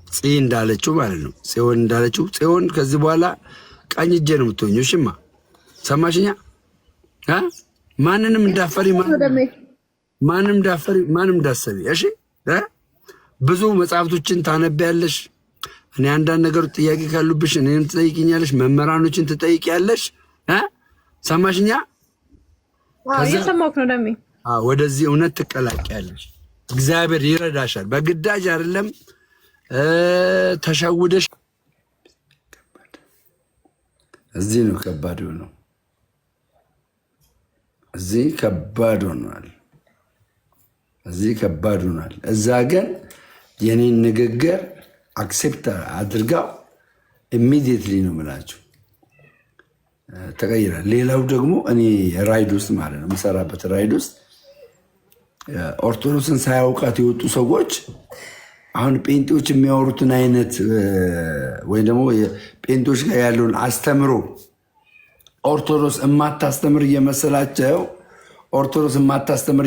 ጽይ እንዳለችው ማለት ነው። ጽዮን እንዳለችው ጽዮን ከዚህ በኋላ ቀኝ እጄ ነው የምትሆኚው። እሺማ ሰማሽኛ? ማንንም እንዳፈሪ ማንንም እንዳሰቢ። እሺ ብዙ መጽሐፍቶችን ታነቢያለሽ። እኔ አንዳንድ ነገሮች ጥያቄ ካሉብሽ እኔንም ትጠይቂኛለሽ፣ መምህራኖችን ትጠይቂያለሽ። ሰማሽኛ? እየሰማሁህ ነው ደሜ። ወደዚህ እውነት ትቀላቂያለሽ። እግዚአብሔር ይረዳሻል። በግዳጅ አይደለም ተሸውደሽ። እዚህ ነው ከባድ ነው። እዚህ ከባድ ሆኗል። እዚህ ከባድ ሆኗል። እዛ ግን የኔን ንግግር አክሴፕት አድርጋው ኢሚዲየትሊ ነው የምላችሁ ተቀይራል። ሌላው ደግሞ እኔ ራይድ ውስጥ ማለት ነው የምሰራበት ራይድ ውስጥ ኦርቶዶክስን ሳያውቃት የወጡ ሰዎች አሁን ጴንጤዎች የሚያወሩትን አይነት ወይ ደግሞ ጴንጤዎች ጋር ያለውን አስተምሮ ኦርቶዶክስ የማታስተምር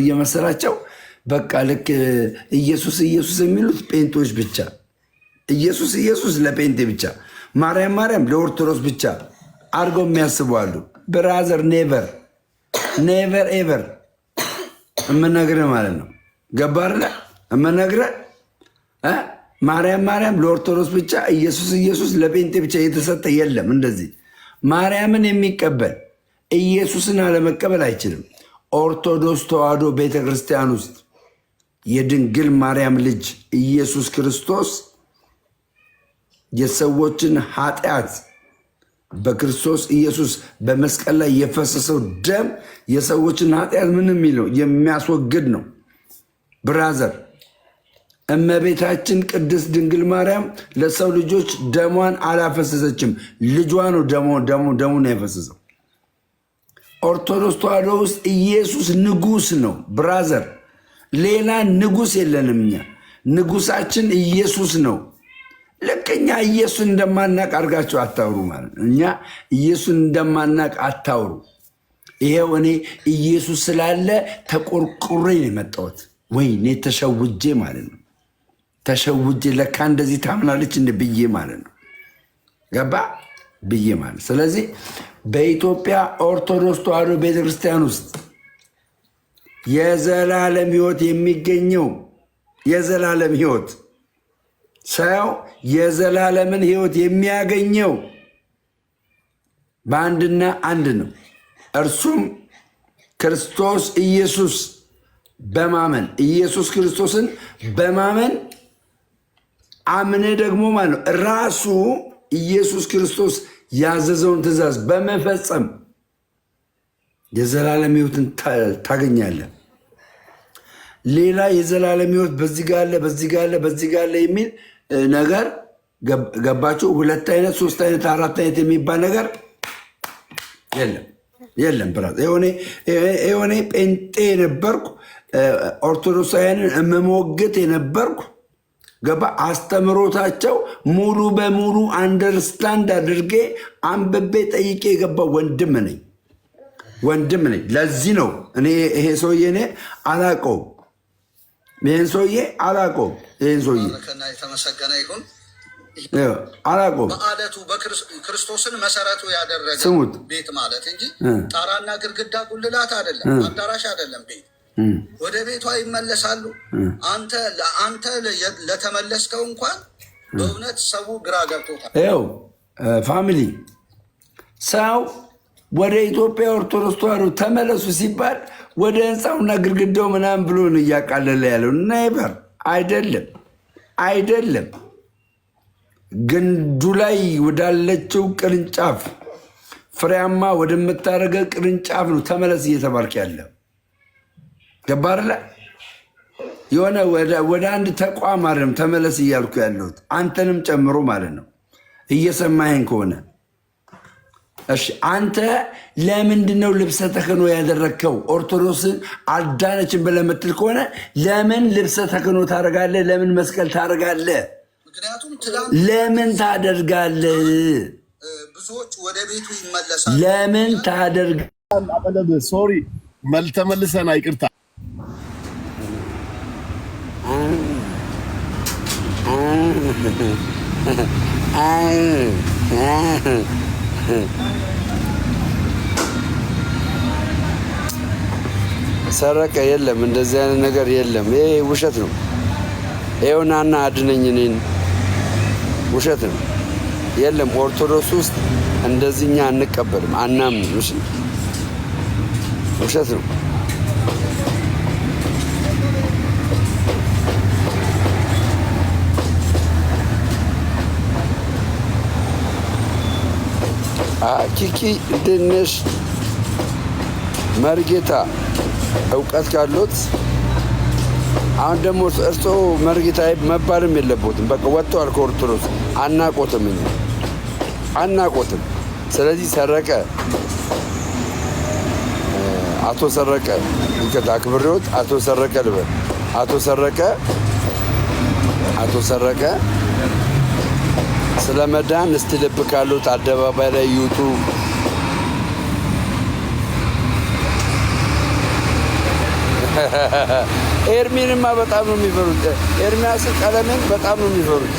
እየመሰላቸው በቃ ልክ ኢየሱስ የሚሉት ጴንጤዎች ብቻ፣ ኢየሱስ ለጴንጤ ብቻ፣ ማርያም ለኦርቶዶክስ ብቻ አድርገው የሚያስቡ አሉ። ብራዘር ኔቨር ኤቨር የምነግርህ ማለት ነው። ገባር የምነግርህ ማርያም ለኦርቶዶክስ ብቻ፣ ኢየሱስ ለጴንጤ ብቻ የተሰጠ የለም። እንደዚህ ማርያምን የሚቀበል ኢየሱስን አለመቀበል አይችልም። ኦርቶዶክስ ተዋሕዶ ቤተክርስቲያን ውስጥ የድንግል ማርያም ልጅ ኢየሱስ ክርስቶስ የሰዎችን ኃጢአት በክርስቶስ ኢየሱስ በመስቀል ላይ የፈሰሰው ደም የሰዎችን ኃጢአት ምንም የሚለው የሚያስወግድ ነው። ብራዘር እመቤታችን ቅድስት ድንግል ማርያም ለሰው ልጆች ደሟን አላፈሰሰችም። ልጇ ነው ደሙን ያፈሰሰው። ኦርቶዶክስ ተዋሕዶ ውስጥ ኢየሱስ ንጉስ ነው። ብራዘር ሌላ ንጉስ የለንም። እኛ ንጉሳችን ኢየሱስ ነው። ልክ እኛ ኢየሱስ እንደማናቅ አድርጋችሁ አታውሩ ማለት ነው። እኛ ኢየሱስ እንደማናቅ አታውሩ። ይሄው እኔ ኢየሱስ ስላለ ተቆርቁሬ ነው የመጣሁት። ወይኔ ተሸውጄ ማለት ነው። ተሸውጄ ለካ እንደዚህ ታምናለች እንደ ብዬ ማለት ነው። ገባ ብዬ ማለት። ስለዚህ በኢትዮጵያ ኦርቶዶክስ ተዋሕዶ ቤተክርስቲያን ውስጥ የዘላለም ሕይወት የሚገኘው የዘላለም ሕይወት ሰው የዘላለምን ሕይወት የሚያገኘው በአንድና አንድ ነው። እርሱም ክርስቶስ ኢየሱስ በማመን ኢየሱስ ክርስቶስን በማመን አምነ ደግሞ ማለት ነው ራሱ ኢየሱስ ክርስቶስ ያዘዘውን ትእዛዝ በመፈጸም የዘላለም ሕይወትን ታገኛለህ። ሌላ የዘላለም ሕይወት በዚህ ጋር አለ የሚል ነገር ገባችሁ? 2 አይነት 3 አይነት 4 አይነት የሚባል ነገር የለም። ብራት የሆነ ጴንጤ የነበርኩ ኦርቶዶክሳውያንን የምሞግት የነበርኩ ገባ። አስተምሮታቸው ሙሉ በሙሉ አንደርስታንድ አድርጌ አንብቤ ጠይቄ የገባ ወንድም ነኝ። ለዚህ ነው እኔ ይሄ ሰውዬ እኔ አላውቀውም። ይህን ሰውዬ አላውቀውም። የተመሰገነ ይሁን። አላውቀውም። በአለቱ ክርስቶስን መሰረቱ ያደረገ ቤት ማለት እንጂ ጣራና ግድግዳ ጉልላት አይደለም፣ አዳራሽ አይደለም። ቤት ወደ ቤቷ ይመለሳሉ። አንተ ለተመለስከው እንኳን በእውነት ሰው ግራ ገብቶታል። ይኸው ፋሚሊ ሰው ወደ ኢትዮጵያ ኦርቶዶክስ ተዋሕዶ ተመለሱ ሲባል ወደ ህንፃውና ግድግዳው ምናምን ብሎ ነው እያቃለለ ያለው። ኔቨር አይደለም። ግንዱ ላይ ወዳለችው ቅርንጫፍ ፍሬያማ ወደምታደርገ ቅርንጫፍ ነው ተመለስ እየተባልክ ያለ። ገባርለ የሆነ ወደ አንድ ተቋም አይደለም ተመለስ እያልኩ ያለሁት አንተንም ጨምሮ ማለት ነው። እየሰማኸኝ ከሆነ እሺ፣ አንተ ለምንድነው ልብሰ ተክህኖ ያደረግከው? ኦርቶዶክስን አዳነችን ብለህ የምትል ከሆነ ለምን ልብሰ ተክህኖ ታደርጋለህ? ለምን መስቀል ታደርጋለህ? ለምን ታደርጋለህ? ብዙዎች ወደ ቤቱ ይመለሳሉ። ለምን ታደርጋለህ? ሶሪ መልተመልሰና ይቅርታ ሰረቀ የለም፣ እንደዚህ አይነት ነገር የለም። ይሄ ውሸት ነው። ይኸው ናና አድነኝ እኔን። ውሸት ነው። የለም ኦርቶዶክስ ውስጥ እንደዚህኛ አንቀበልም፣ አናምንም። እሺ ውሸት ነው። ኪኪ እንዴት ነሽ? መርጌታ እውቀት ካሉት አሁን ደግሞ እርሶ መርጌታ መባልም የለቦትም። በቃ ወጥተዋል ከኦርቶዶክስ። አናቆትም፣ እኛ አናቆትም። ስለዚህ ሰረቀ አቶ ሰረቀ ይከታ አክብሬዎት አቶ ሰረቀ ልበል። አቶ ሰረቀ ስለ መዳን እስቲ ልብ ካሉት አደባባይ ላይ ይውጡ። ኤርሚንማ በጣም ነው የሚፈሩት። ኤርሚያስ ቀለሜን በጣም ነው የሚፈሩት።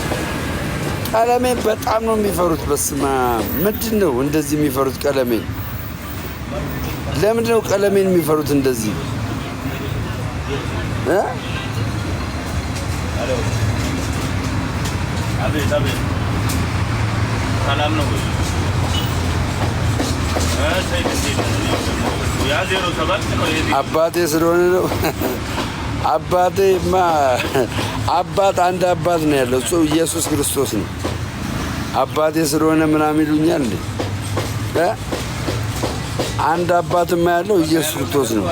ቀለሜን በጣም ነው የሚፈሩት። በስመ አብ ምንድን ነው እንደዚህ የሚፈሩት ቀለሜን? ለምንድን ነው ቀለሜን የሚፈሩት እንደዚህ? ሰላም ነው። አባቴ ስለሆነ ነው። አባቴማ አባት አንድ አባት ነው ያለው፣ እሱ ኢየሱስ ክርስቶስ ነው። አባቴ ስለሆነ ምናምን ይሉኛል እንዴ? አንድ አባትማ ያለው ኢየሱስ ክርስቶስ ነው።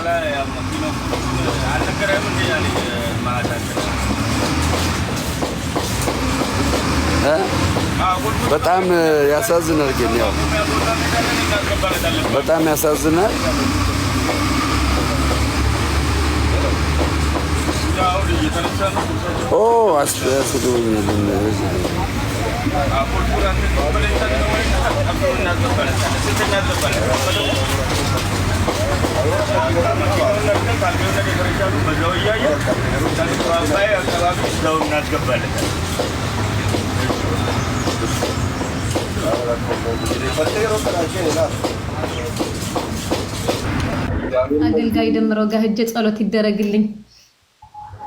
በጣም ያሳዝናል። ግን ያው በጣም ያሳዝናል። ኦ አስፈላጊ አገልጋይ ደምረው ጋር ሂጅ ጸሎት ይደረግልኝ።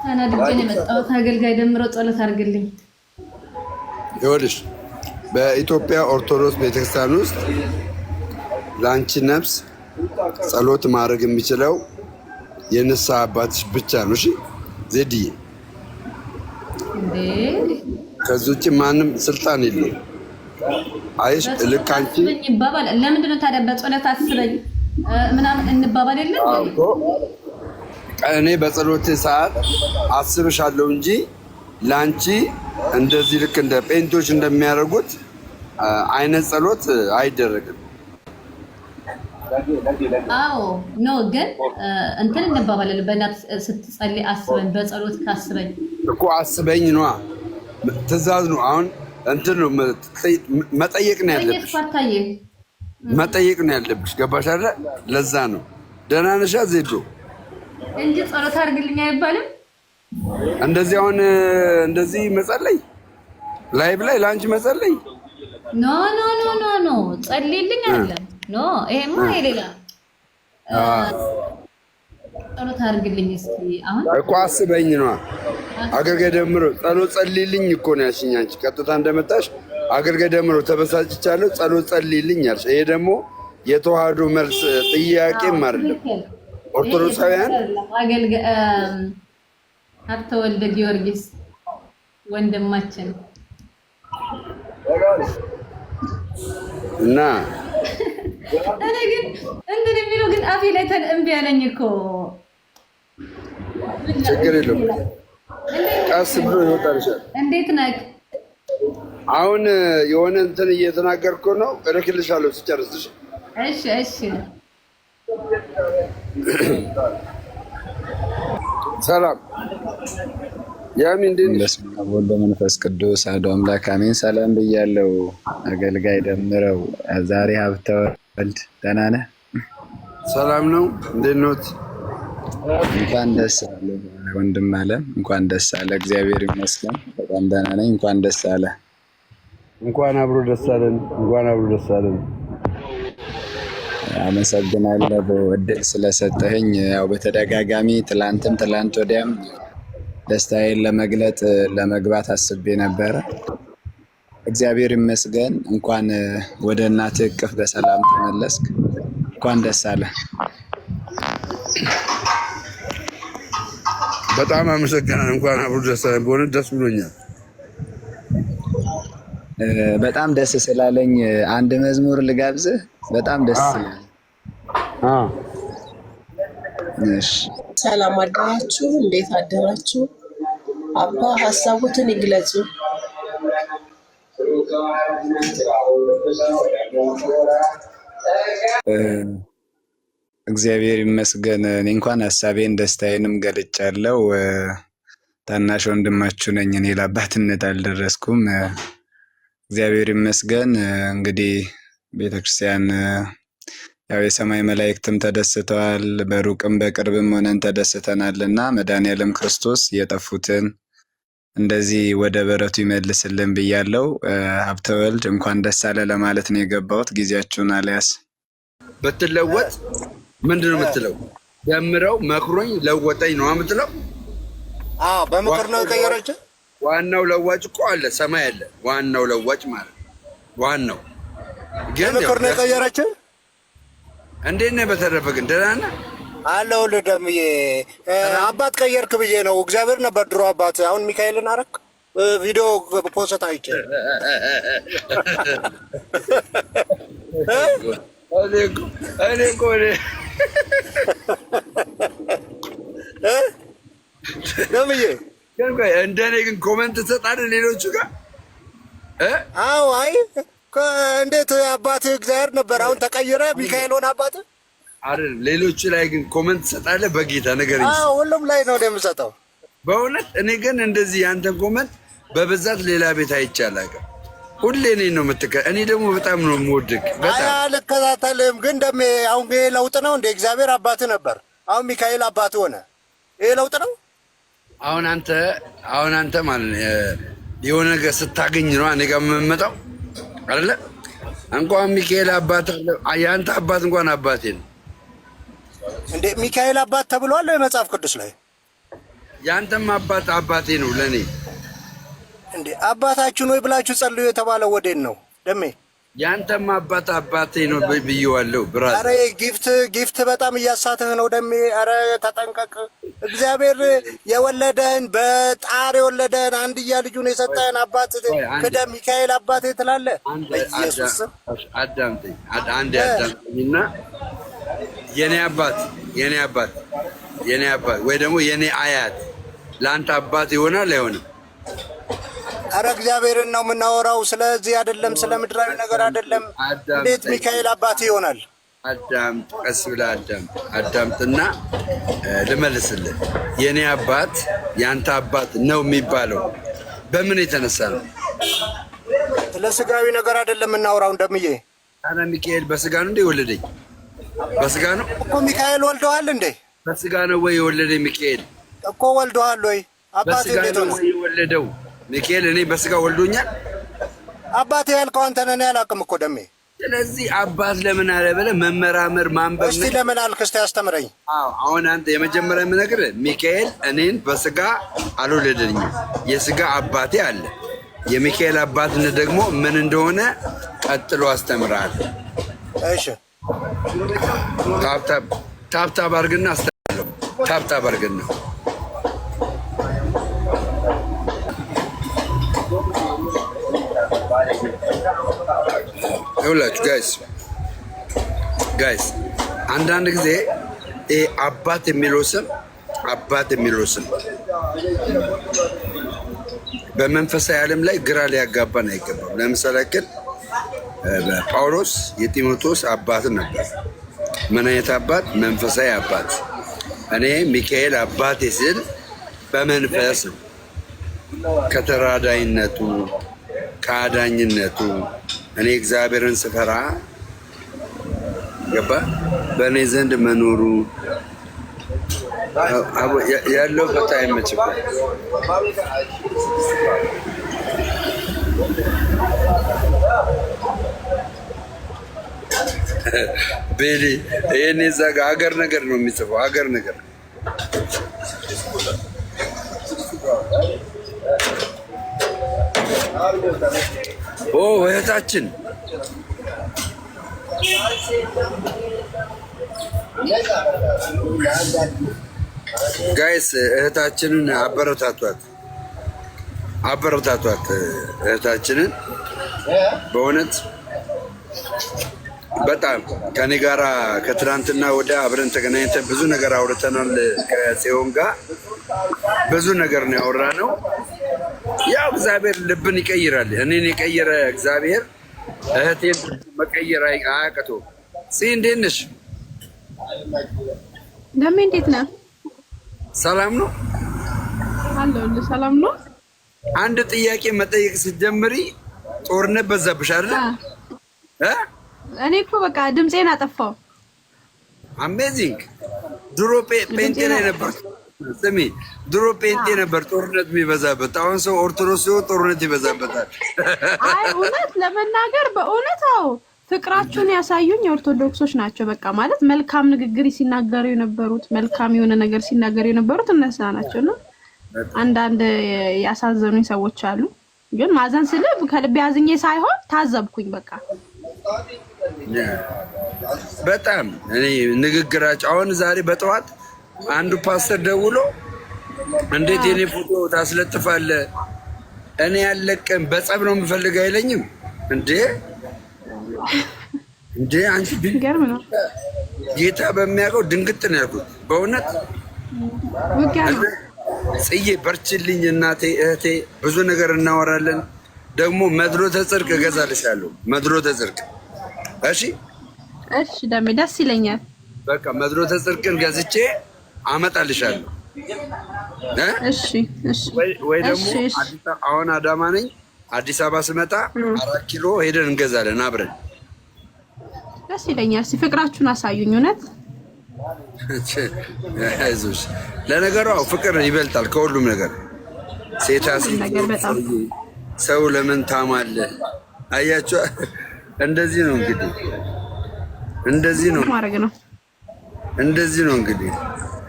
አናድጄን የመጣሁት አገልጋይ ደምረው ጸሎት አድርግልኝ። ይኸውልሽ በኢትዮጵያ ኦርቶዶክስ ቤተክርስቲያን ውስጥ ለአንቺ ነፍስ ጸሎት ማድረግ የሚችለው የንስሐ አባትሽ ብቻ ነው። እሺ ዜድዬ፣ ከዚህ ውጭ ማንም ስልጣን የለውም። አይሽ ልክ አንቺ ይባባል። ለምንድን ነው ታዲያ በጸሎት አስበኝ ምናምን እንባባል የለም? እኔ በጸሎት ሰዓት አስብሻለሁ እንጂ ለአንቺ እንደዚህ ልክ እንደ ጴንቶች እንደሚያደርጉት አይነት ጸሎት አይደረግም። አዎ ኖ ግን እንትን እንባባለን። በእናት ስትጸልይ አስበኝ፣ በጸሎት ካስበኝ እኮ አስበኝ ነዋ፣ ትእዛዝ ነው። አሁን እንትን ነው መጠየቅ ነው ያለብሽ፣ መጠየቅ ነው ያለብሽ። ገባሽ አይደል? ለዛ ነው ደህና ነሽ ዜዶ እንጂ ጸሎት አድርግልኝ አይባልም። እንደዚህ አሁን እንደዚህ መጸለይ ላይቭ ላይ ለአንቺ መጸለይ ኖ ኖ ኖ ኖ ኖ ጸልይልኝ አይደለም። ኖ ይሄማ የሌላ ጸሎት አድርግልኝ እስኪ አሁን እኮ አስበኝ ነዋ። አገልጋይ ደምሮ ጸሎት ጸልይልኝ እኮ ነው ያልሽኝ አንቺ። ቀጥታ እንደመጣሽ አገልጋይ ደምሮ ተበሳጭቻለሁ ጸሎት ጸልይልኝ ያልሽ። ይሄ ደግሞ የተዋህዶ መልስ ጥያቄም አይደለም። ኦርቶዶክሳውያን አገልጋይ ሀብተ ወልደ ጊዮርጊስ ወንድማችን እና እኔ ግን እንትን የሚለው ግን አፌ ላይ እምቢ አለኝ እኮ። ችግር የለውም ቀስ ብሎ ይወጣልሻል። እንዴት ነህ? አሁን የሆነ እንትን እየተናገርኩ ነው፣ እልክልሻለሁ ስጨርስሽ። እሺ እሺ። ሰላም ያሚ እንዴት ነሽ? በስመ አብ ወወልድ ወመንፈስ ቅዱስ አሐዱ አምላክ አሜን። ሰላም ብያለሁ። አገልጋይ ደምረው ዛሬ ሀብተ ወልድ ደህና ነህ? ሰላም ነው። እንዴት ኖት? እንኳን ደስ አለ ወንድም አለ። እንኳን ደስ አለ። እግዚአብሔር ይመስገን በጣም ደህና ነኝ። እንኳን ደስ አለ። እንኳን አብሮ ደስ አለን። እንኳን አብሮ ደስ አለን። አመሰግናለሁ እድል ስለሰጠኸኝ። ያው በተደጋጋሚ ትላንት ወዲያም ደስታዬን ለመግለጥ ለመግባት አስቤ ነበረ። እግዚአብሔር ይመስገን። እንኳን ወደ እናትህ እቅፍ በሰላም ተመለስክ። እንኳን ደስ አለ። በጣም አመሰግናለሁ። እንኳን አብሮ ደስ አለን። በእውነት ደስ ብሎኛል። በጣም ደስ ስላለኝ አንድ መዝሙር ልጋብዝህ። በጣም ደስ ይላል። እሺ፣ ሰላም አደራችሁ። እንዴት አደራችሁ? አባ ሀሳቡትን ይግለጹ። እግዚአብሔር ይመስገን። እኔ እንኳን ሀሳቤን ደስታዬንም ገልጫለሁ። ታናሽ ወንድማችሁ ነኝ። እኔ ለአባትነት አልደረስኩም። እግዚአብሔር ይመስገን። እንግዲህ ቤተክርስቲያን ያው የሰማይ መላእክትም ተደስተዋል፣ በሩቅም በቅርብም ሆነን ተደስተናል እና መድኃኔዓለም ክርስቶስ የጠፉትን እንደዚህ ወደ በረቱ ይመልስልን ብያለሁ። ሀብተወልድ እንኳን ደስ አለ ለማለት ነው የገባሁት። ጊዜያችሁን አልያዝ። ብትለወጥ ምንድን ነው የምትለው? ደምረው መክሮኝ ለወጠኝ ነው የምትለው? በምክር ነው የቀየረች። ዋናው ለዋጭ እኮ አለ፣ ሰማይ አለ። ዋናው ለዋጭ ማለት ዋናው ግን በምክር ነው የቀየረች። እንዴት ነህ? በተረፈ ግን ደህና ነህ? አለሁልህ ደምዬ። አባት ቀየርክ ብዬ ነው። እግዚአብሔር ነበር ድሮ አባት፣ አሁን ሚካኤልን አረክ። ቪዲዮ ፖስት አይቼ እኔ እኮ ደምዬ እንደኔ ግን ኮመንት ትሰጣለህ ሌሎቹ ጋር? አዎ። አይ እንዴት አባትህ እግዚአብሔር ነበር፣ አሁን ተቀይረ ሚካኤል ሆነ አባትህ አይደል? ሌሎቹ ላይ ግን ኮመንት ትሰጣለህ? በጌታ ነገር ሁሉም ላይ ነው የምሰጠው በእውነት። እኔ ግን እንደዚህ ያንተን ኮመንት በብዛት ሌላ ቤት አይቻልም። ሁሌ እኔ ነው እኔ ደግሞ በጣም ነው የምወድቅ። በጣም አልከታተልም። ግን ደሜ አሁን ይሄ ለውጥ ነው እንደ እግዚአብሔር አባትህ ነበር፣ አሁን ሚካኤል አባትህ ሆነ። ይሄ ለውጥ ነው። አሁን አንተ ማለት የሆነ ነገር ስታገኝ ነው እኔ ጋር የምመጣው አይደለ? እንኳን ሚካኤል አባት አለ፣ ያንተ አባት እንኳን አባቴ ነው እንዴ። ሚካኤል አባት ተብሏል መጽሐፍ ቅዱስ ላይ። ያንተም አባት አባቴ ነው ለኔ። እንዴ አባታችሁ ነው ብላችሁ ጸልዩ የተባለው ወዴት ነው ደሜ? ያንተም አባት አባቴ ነው ብዬዋለሁ ብራዘር። አረ ጊፍት በጣም እያሳተህ ነው ደሜ። አረ ተጠንቀቅ። እግዚአብሔር የወለደህን በጣር የወለደህን አንድያ ልጁን የሰጠህን አባት ክደ ሚካኤል አባቴ ትላለህ? ኢየሱስ አዳምጠኝ አዳምጠኝና የኔ አባት ወይ ደግሞ የኔ አያት ለአንተ አባት ይሆናል አይሆንም? አረ እግዚአብሔርን ነው የምናወራው። ስለዚህ አይደለም፣ ስለ ምድራዊ ነገር አይደለም። እንዴት ሚካኤል አባት ይሆናል? አዳምጥ፣ ቀስ ብለህ አዳምጥና ልመልስልህ። የኔ አባት ያንተ አባት ነው የሚባለው በምን የተነሳ ነው? ስለ ስጋዊ ነገር አይደለም የምናወራው እንደምዬ። አረ ሚካኤል በስጋ ነው እንዴ የወለደኝ? በስጋ ነው እኮ ሚካኤል ወልደዋል እንዴ? በስጋ ነው ወይ የወለደኝ? ሚካኤል እኮ ወልደዋል ወይ? አባቴ እንዴት ነው የወለደው? ሚካኤል እኔ በስጋ ወልዶኛል? አባቴ ያልከው አንተ ነህ፣ እኔ አላውቅም እኮ ደሜ። ስለዚህ አባት ለምን አለ ብለህ መመራመር ማንበብ። እስቲ ለምን አልክ? እስቲ አስተምረኝ። አሁን አንተ የመጀመሪያ የምነግርህ ሚካኤል እኔን በስጋ አልወለደኝም። የስጋ አባቴ አለ። የሚካኤል አባትነት ደግሞ ምን እንደሆነ ቀጥሎ አስተምርሃለሁ። እሺ ታብታብ አድርግና አስተምራለሁ። ታብታብ አድርግና ይኸውላችሁ ጋይስ አንዳንድ ጊዜ አባት የሚለው ስም በመንፈሳዊ ዓለም ላይ ግራ ሊያጋባን አይገባም። ለምሳሌ ግን ጳውሎስ የጢሞቴዎስ አባት ነበር። ምን አይነት አባት? መንፈሳዊ አባት። እኔ ሚካኤል አባቴ ስል በመንፈስ ነው። ከተራዳይነቱ ከአዳኝነቱ እኔ እግዚአብሔርን ስፈራ ገባ በእኔ ዘንድ መኖሩ ያለው ቦታ አይመችም። ቤሊ ይሄኔ እዛ ጋር ሀገር ነገር ነው የሚጽፈው። ሀገር ነገር ኦ እህታችን ጋይስ እህታችንን አበረታቷት፣ አበረታቷት እህታችንን በእውነት በጣም ከኔ ጋራ ከትናንትና ወደ አብረን ተገናኝተን ብዙ ነገር አውርተናል። ከጽዮን ጋር ብዙ ነገር ነው ያወራነው። ያው እግዚአብሔር ልብን ይቀይራል። እኔን የቀየረ እግዚአብሔር እህቴን መቀየር አያቅተውም። እንዴት ነሽ? ደሜ እንዴት ነህ? ሰላም ነው አለሁልህ። ሰላም ነው። አንድ ጥያቄ መጠየቅ ስትጀምሪ ጦርነት በዛብሽ አይደል? እኔ እኮ በቃ ድምጼን አጠፋው። አሜዚንግ። ድሮ ጴንጤ ላይ ነበር። ስሚ ድሮ ጴንጤ ነበር ጦርነት የሚበዛበት። አሁን ሰው ኦርቶዶክስ ሲሆን ጦርነት ይበዛበታል። አይ እውነት ለመናገር በእውነታው ፍቅራቸውን ያሳዩኝ ኦርቶዶክሶች ናቸው። በቃ ማለት መልካም ንግግር ሲናገሩ የነበሩት መልካም የሆነ ነገር ሲናገሩ የነበሩት እነሱ ናቸው። ነው አንዳንድ ያሳዘኑኝ ሰዎች አሉ። ግን ማዘን ስለ ከልብ ያዝኜ ሳይሆን ታዘብኩኝ። በቃ በጣም እኔ ንግግራቸው አሁን ዛሬ በጠዋት አንዱ ፓስተር ደውሎ እንዴት የኔ ፎቶ ታስለጥፋለህ? እኔ ያለቀም በጸብ ነው የምፈልግ አይለኝም እንዴ? እንዴ አንቺ ገርም ነው። ጌታ በሚያውቀው ድንግጥ ነው ያልኩት በእውነት ጽዬ በርችልኝ እናቴ እህቴ፣ ብዙ ነገር እናወራለን። ደግሞ መድሎተ ጽድቅ እገዛልሻለሁ። መድሎተ ጽድቅ እሺ፣ እሺ ደሜ ደስ ይለኛል። በቃ መድሎተ ጽድቅን ገዝቼ አመጣልሻለሁ። እሺ እሺ። ወይ ደግሞ አሁን አዳማ ነኝ። አዲስ አበባ ስመጣ 4 ኪሎ ሄደን እንገዛለን አብረን። ደስ ይለኛል። ፍቅራችሁን አሳዩኝ። እውነት አይዞሽ። ለነገሩ ፍቅር ይበልጣል ከሁሉም ነገር። ሴታ ሰው ለምን ታማለህ? አያችሁ፣ እንደዚህ ነው እንግዲህ፣ እንደዚህ ነው ማድረግ ነው። እንደዚህ ነው እንግዲህ፣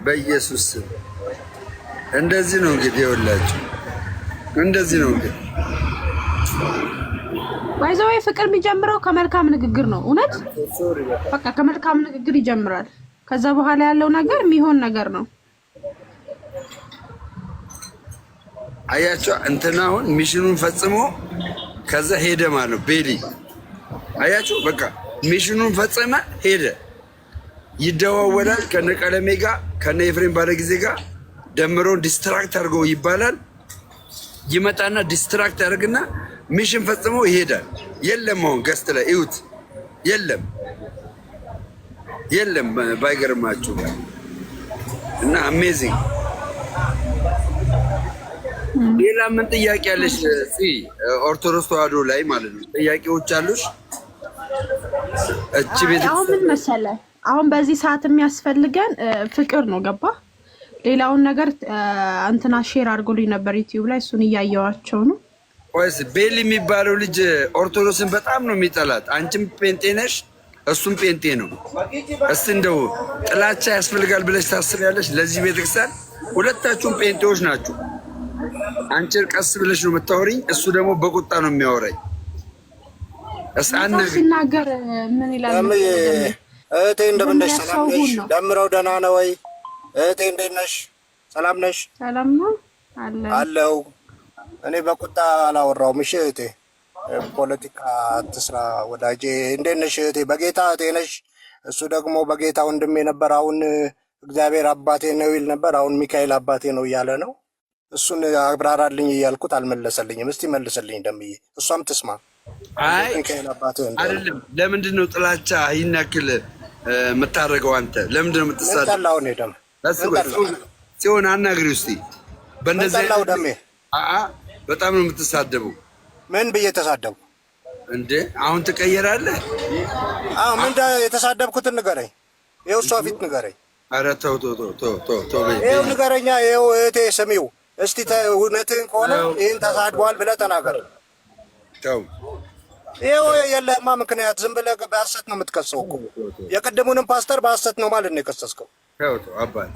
በኢየሱስ ስም እንደዚህ ነው እንግዲህ። ይኸውላችሁ እንደዚህ ነው እንግዲህ። ባይዘው ፍቅር የሚጀምረው ከመልካም ንግግር ነው። እውነት በቃ ከመልካም ንግግር ይጀምራል። ከዛ በኋላ ያለው ነገር የሚሆን ነገር ነው። አያችሁ እንትና አሁን ሚሽኑን ፈጽሞ ከዛ ሄደ ማለት ነው። ቤሊ አያችሁ በቃ ሚሽኑን ፈጸመ ሄደ። ይደዋወላል ከነ ቀለሜ ጋር ከነ ኤፍሬም ባለጊዜ ጋር ደምሮን ዲስትራክት አድርጎ ይባላል። ይመጣና ዲስትራክት ያደርግና ሚሽን ፈጽሞ ይሄዳል። የለም አሁን ገስት ላይ እዩት። የለም የለም ባይገርማችሁ እና አሜዚንግ። ሌላ ምን ጥያቄ ያለሽ? ኦርቶዶክስ ተዋህዶ ላይ ማለት ነው ጥያቄዎች አሉሽ? እቺ ቤት አሁን ምን መሰለህ፣ አሁን በዚህ ሰዓት የሚያስፈልገን ፍቅር ነው። ገባ? ሌላውን ነገር እንትና ሼር አድርጎልኝ ነበር ዩቲዩብ ላይ፣ እሱን እያየዋቸው ነው። ወይስ ቤሊ የሚባለው ልጅ ኦርቶዶክስን በጣም ነው የሚጠላት። አንቺም ጴንጤ ነሽ፣ እሱም ጴንጤ ነው። እስቲ እንደው ጥላቻ ያስፈልጋል ብለሽ ታስቢያለሽ? ለዚህ ቤተክርስቲያን ሁለታችሁም ጴንጤዎች ናችሁ። አንቺ ቀስ ብለሽ ነው የምታወሪኝ፣ እሱ ደግሞ በቁጣ ነው የሚያወራኝ። ሲናገር ምን ይላል? እህቴ እንደምን ነሽ? ሰላም ነሽ? ደምረው ደህና ነው ወይ? እህቴ እንዴት ነሽ? ሰላም ነሽ? ሰላም ነው አለው። እኔ በቁጣ አላወራሁም። እሺ እህቴ፣ ፖለቲካ አትስራ ወዳጄ። እንዴት ነሽ እህቴ? በጌታ እህቴ ነሽ? እሱ ደግሞ በጌታ ወንድሜ ነበር። አሁን እግዚአብሔር አባቴ ነው ይል ነበር። አሁን ሚካኤል አባቴ ነው እያለ ነው። እሱን አብራራልኝ እያልኩት አልመለሰልኝም። እስቲ መልስልኝ ደምዬ፣ እሷም ትስማ። አይ አይደለም። ለምንድን ነው ጥላቻ ይህን ያክል የምታደርገው አንተ? ለምንድን ነው የምትሳደው? ሲሆን አናግሪ ውስጥ በእንደዚህ ደሜ በጣም ነው የምትሳደበው። ምን ብዬ ተሳደቡ እንዴ? አሁን ትቀየራለህ። ምን የተሳደብኩትን ንገረኝ። ይኸው እሷ ፊት ንገረኝ። ኧረ ተው ተው ተው ተው ተው። ይኸው ንገረኛ፣ ይኸው እህቴ ስሚው እስቲ እውነትህን ከሆነ ይህን ተሳድቧል ብለህ ተናገር። ተው ይኸው የለህማ ምክንያት፣ ዝም ብለህ በሐሰት ነው የምትከሰው እኮ። የቅድሙንም ፓስተር በሐሰት ነው ማለት ነው የከሰስከው። ተው ተው አባት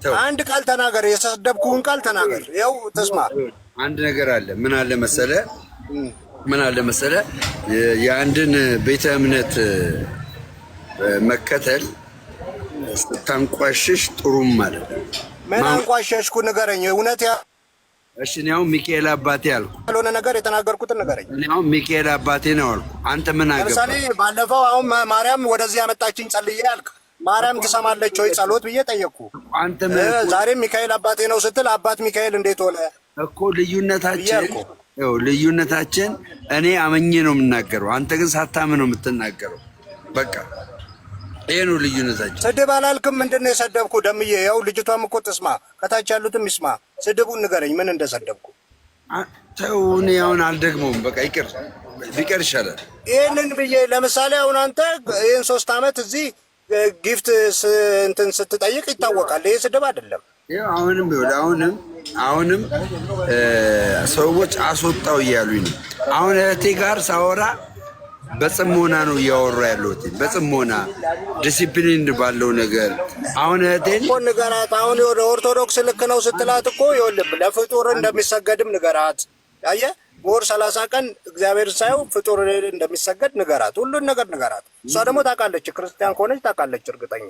ተው። አንድ ቃል ተናገር፣ የሰደብኩህን ቃል ተናገር። ይኸው ትስማ። አንድ ነገር አለ። ምን አለ መሰለ የአንድን ቤተ እምነት መከተል ስታንቋሽሽ ጥሩም ማለት ነው። ምን አንቋሸሽኩ ንገረኝ። እውነት እሺ፣ እኔ አሁን ሚካኤል አባቴ አልኩ። ያልሆነ ነገር የተናገርኩትን ንገረኝ። እኔ አሁን ሚካኤል አባቴ ነው አልኩ። አንተ ምን አገባህ? ለምሳሌ ባለፈው አሁን ማርያም ወደዚህ ያመጣችኝ ጸልዬ አልክ። ማርያም ትሰማለች ወይ ጸሎት ብዬ ጠየቅኩ። አንተ ዛሬም ሚካኤል አባቴ ነው ስትል አባት ሚካኤል እንዴት ሆነ እኮ? ልዩነታችን እኔ አመኜ ነው የምናገረው፣ አንተ ግን ሳታምን ነው የምትናገረው። በቃ ይሄ ነው ልዩነታችን። ስድብ አላልክም። ምንድን ነው የሰደብኩ? ደምዬ ያው ልጅቷም እኮ ትስማ፣ ከታች ያሉትም ይስማ። ስድቡን ንገረኝ፣ ምን እንደሰደብኩ። ተው፣ እኔ አሁን አልደግመውም። በቃ ይቅር፣ ቢቀር ይሻላል። ይህንን ብዬ ለምሳሌ አሁን አንተ ይህን 3 ዓመት እዚህ ጊፍት እንትን ስትጠይቅ ይታወቃል። ይሄ ስድብ አይደለም። አሁንም ሰዎች አስወጣው እያሉኝ ነው። አሁን እህቴ ጋር ሳወራ በጽሞና ነው እያወራ ያለሁት፣ በጽሞና ዲሲፕሊን ባለው ነገር። አሁን እህቴን እኮ ንገራት። አሁን ወደ ኦርቶዶክስ ልክ ነው ስትላት እኮ ይኸውልህ ለፍጡር እንደሚሰገድም ንገራት። አየህ ወር 30 ቀን እግዚአብሔር ሳይው ፍጡር እንደሚሰገድ ንገራት። ሁሉን ነገር ንገራት። እሷ ደግሞ ታውቃለች፣ ክርስቲያን ከሆነች ታውቃለች። እርግጠኛ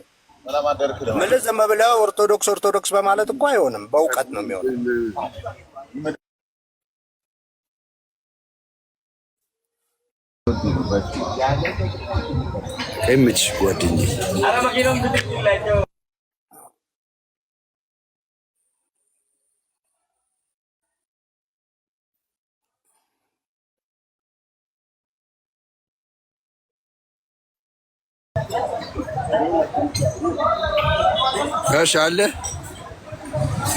ምን ዝም ብለህ ኦርቶዶክስ በማለት እኮ አይሆንም። በእውቀት ነው የሚሆነው። እምች ጓደኛዬ ጋሽ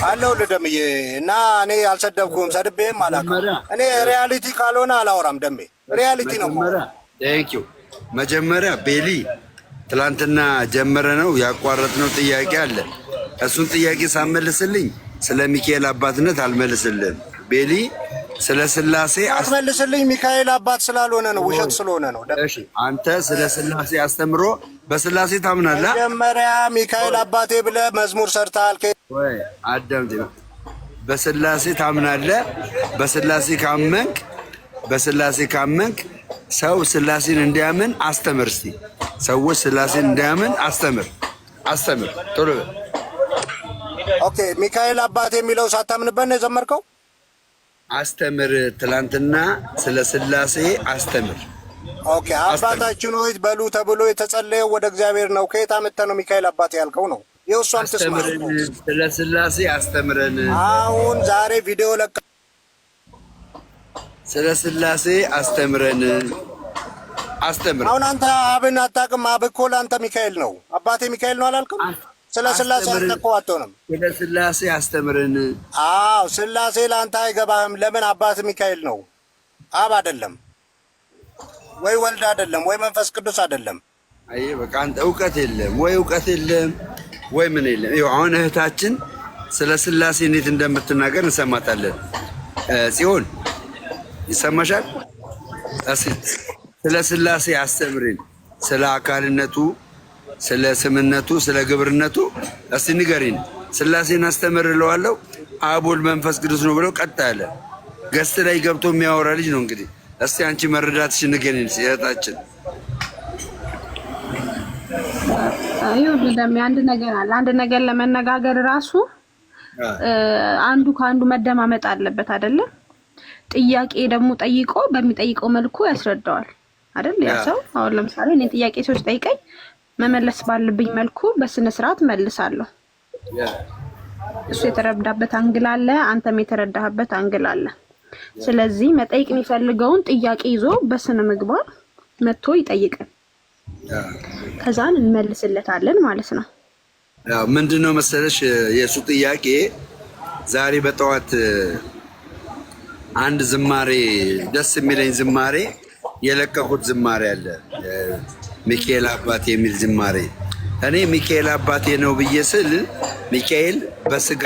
አለው ለደምዬ እና እኔ አልሰደብኩም፣ ሰድቤም አላውቅም። እኔ ሪያሊቲ ካልሆነ አላወራም። ደሜ ሪያሊቲ ነው። ቴንክ ዩ። መጀመሪያ ቤሊ ትላንትና ጀመረ ነው ያቋረጥነው ጥያቄ አለ። እሱን ጥያቄ ሳመልስልኝ ስለ ሚካኤል አባትነት አልመልስልህም። ቤሊ ስለ ስላሴ አስመልስልኝ። ሚካኤል አባት ስላልሆነ ነው፣ ውሸት ስለሆነ ነው። እሺ አንተ ስለ ስላሴ አስተምሮ በስላሴ ታምናለህ? መጀመሪያ ሚካኤል አባቴ ብለህ መዝሙር ሰርተሃል ወይ? አዳምጥ። በስላሴ ታምናለህ? በስላሴ ካመንክ ሰው ስላሴን እንዲያምን አስተምር። እስቲ ሰዎች ስላሴን እንዲያምን አስተምር። ቶሎ በል። ኦኬ ሚካኤል አባቴ የሚለው ሳታምንበት ነው የዘመርከው? አስተምር። ትላንትና ስለ ስላሴ አስተምር። ኦኬ አባታችን ሆይ በሉ ተብሎ የተጸለየው ወደ እግዚአብሔር ነው። ከየት አመጣ ነው ሚካኤል አባቴ ያልከው ነው? የውሷን ተስማ ስለ ስላሴ አስተምረን። አሁን ዛሬ ቪዲዮ ለካ ስለ ስላሴ አስተምረን። አሁን አንተ አብን አታውቅም። አብ እኮ ለአንተ ሚካኤል ነው። አባቴ ሚካኤል ነው አላልክም? ስለ ስላሴ አስተኮ አትሆንም። ስለ ስላሴ አስተምረን። አዎ ስላሴ ለአንተ አይገባህም። ለምን? አባት ሚካኤል ነው፣ አብ አይደለም ወይ ወልድ አይደለም ወይ መንፈስ ቅዱስ አይደለም። አይ በቃ አንተ እውቀት የለም ወይ ምን የለም። ይኸው አሁን እህታችን ስለ ስላሴ እንዴት እንደምትናገር እንሰማታለን። ጽዮን ይሰማሻል? ስለ ስላሴ አስተምረን፣ ስለ አካልነቱ፣ ስለ ስምነቱ፣ ስለ ግብርነቱ እስቲ ንገሪን። ስላሴን አስተምር እለዋለሁ። አብ ወልድ መንፈስ ቅዱስ ነው ብለው ቀጥ ያለ ገስት ላይ ገብቶ የሚያወራ ልጅ ነው። እንግዲህ እስቲ አንቺ መረዳትሽ ንገሪን እህታችን። ይኸውልህ ደሜ አንድ ነገር አለ። አንድ ነገር ለመነጋገር ራሱ አንዱ ከአንዱ መደማመጥ አለበት አይደለም? ጥያቄ ደግሞ ጠይቆ በሚጠይቀው መልኩ ያስረዳዋል አይደል? ያ ሰው አሁን ለምሳሌ እኔ ጥያቄ ሰዎች ጠይቀኝ መመለስ ባለብኝ መልኩ በስነ ስርዓት መልሳለሁ። እሱ የተረዳበት አንግል አለ፣ አንተም የተረዳህበት አንግል አለ። ስለዚህ መጠየቅ የሚፈልገውን ጥያቄ ይዞ በስነ ምግባር መጥቶ ይጠይቃል። ከዛን እንመልስለታለን ማለት ነው። ያው ምንድነው መሰለሽ የሱ ጥያቄ ዛሬ በጠዋት አንድ ዝማሬ ደስ የሚለኝ ዝማሬ የለቀቁት ዝማሬ አለ። ሚካኤል አባቴ የሚል ዝማሬ እኔ ሚካኤል አባቴ ነው ብዬ ስል ሚካኤል በስጋ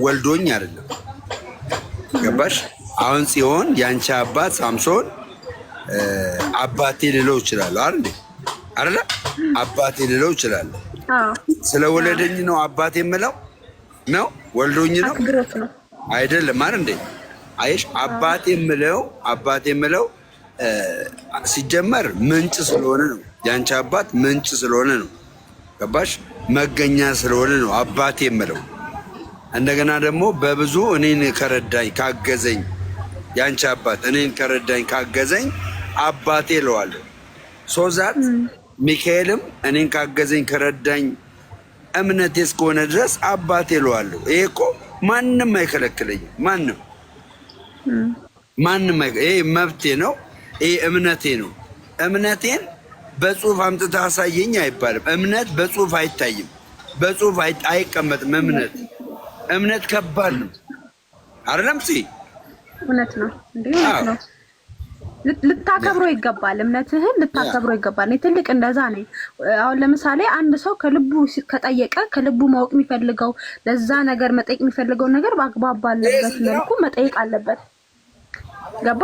ወልዶኝ አይደለም። ገባሽ? አሁን ጽዮን ያንቺ አባት ሳምሶን አባቴ ልለው ይችላል አይደል? አባቴ ልለው ይችላል። ስለወለደኝ ነው አባቴ የምለው ነው? ወልዶኝ ነው አይደለም አይደል እንዴ? አይሽ አባቴ የምለው ሲጀመር ምንጭ ስለሆነ ነው። ያንቺ አባት ምንጭ ስለሆነ ነው። ገባሽ? መገኛ ስለሆነ ነው አባቴ የምለው። እንደገና ደግሞ በብዙ እኔን ከረዳኝ ካገዘኝ፣ ያንቺ አባት እኔን ከረዳኝ ካገዘኝ አባቴ እለዋለሁ። ሶዛት ሚካኤልም እኔን ካገዘኝ ከረዳኝ እምነቴ እስከሆነ ድረስ አባቴ እለዋለሁ። ይሄ እኮ ማንም አይከለክለኝም። ማንም ይሄ መብቴ ነው። ይሄ እምነቴ ነው። እምነቴን በጽሁፍ አምጥተህ አሳየኝ አይባልም። እምነት በጽሁፍ አይታይም፣ በጽሁፍ አይቀመጥም። እምነት ከባድ ነው አይደለም? እውነት ነው እንዴ? ነው። ልታከብሮ ይገባል። እምነትህን ልታከብሮ ይገባል። እኔ ትልቅ እንደዛ ነኝ። አሁን ለምሳሌ አንድ ሰው ከልቡ ከጠየቀ ከልቡ ማወቅ የሚፈልገው ለዛ ነገር መጠየቅ የሚፈልገው ነገር በአግባብ ባለበት መልኩ መጠየቅ አለበት። ገባ?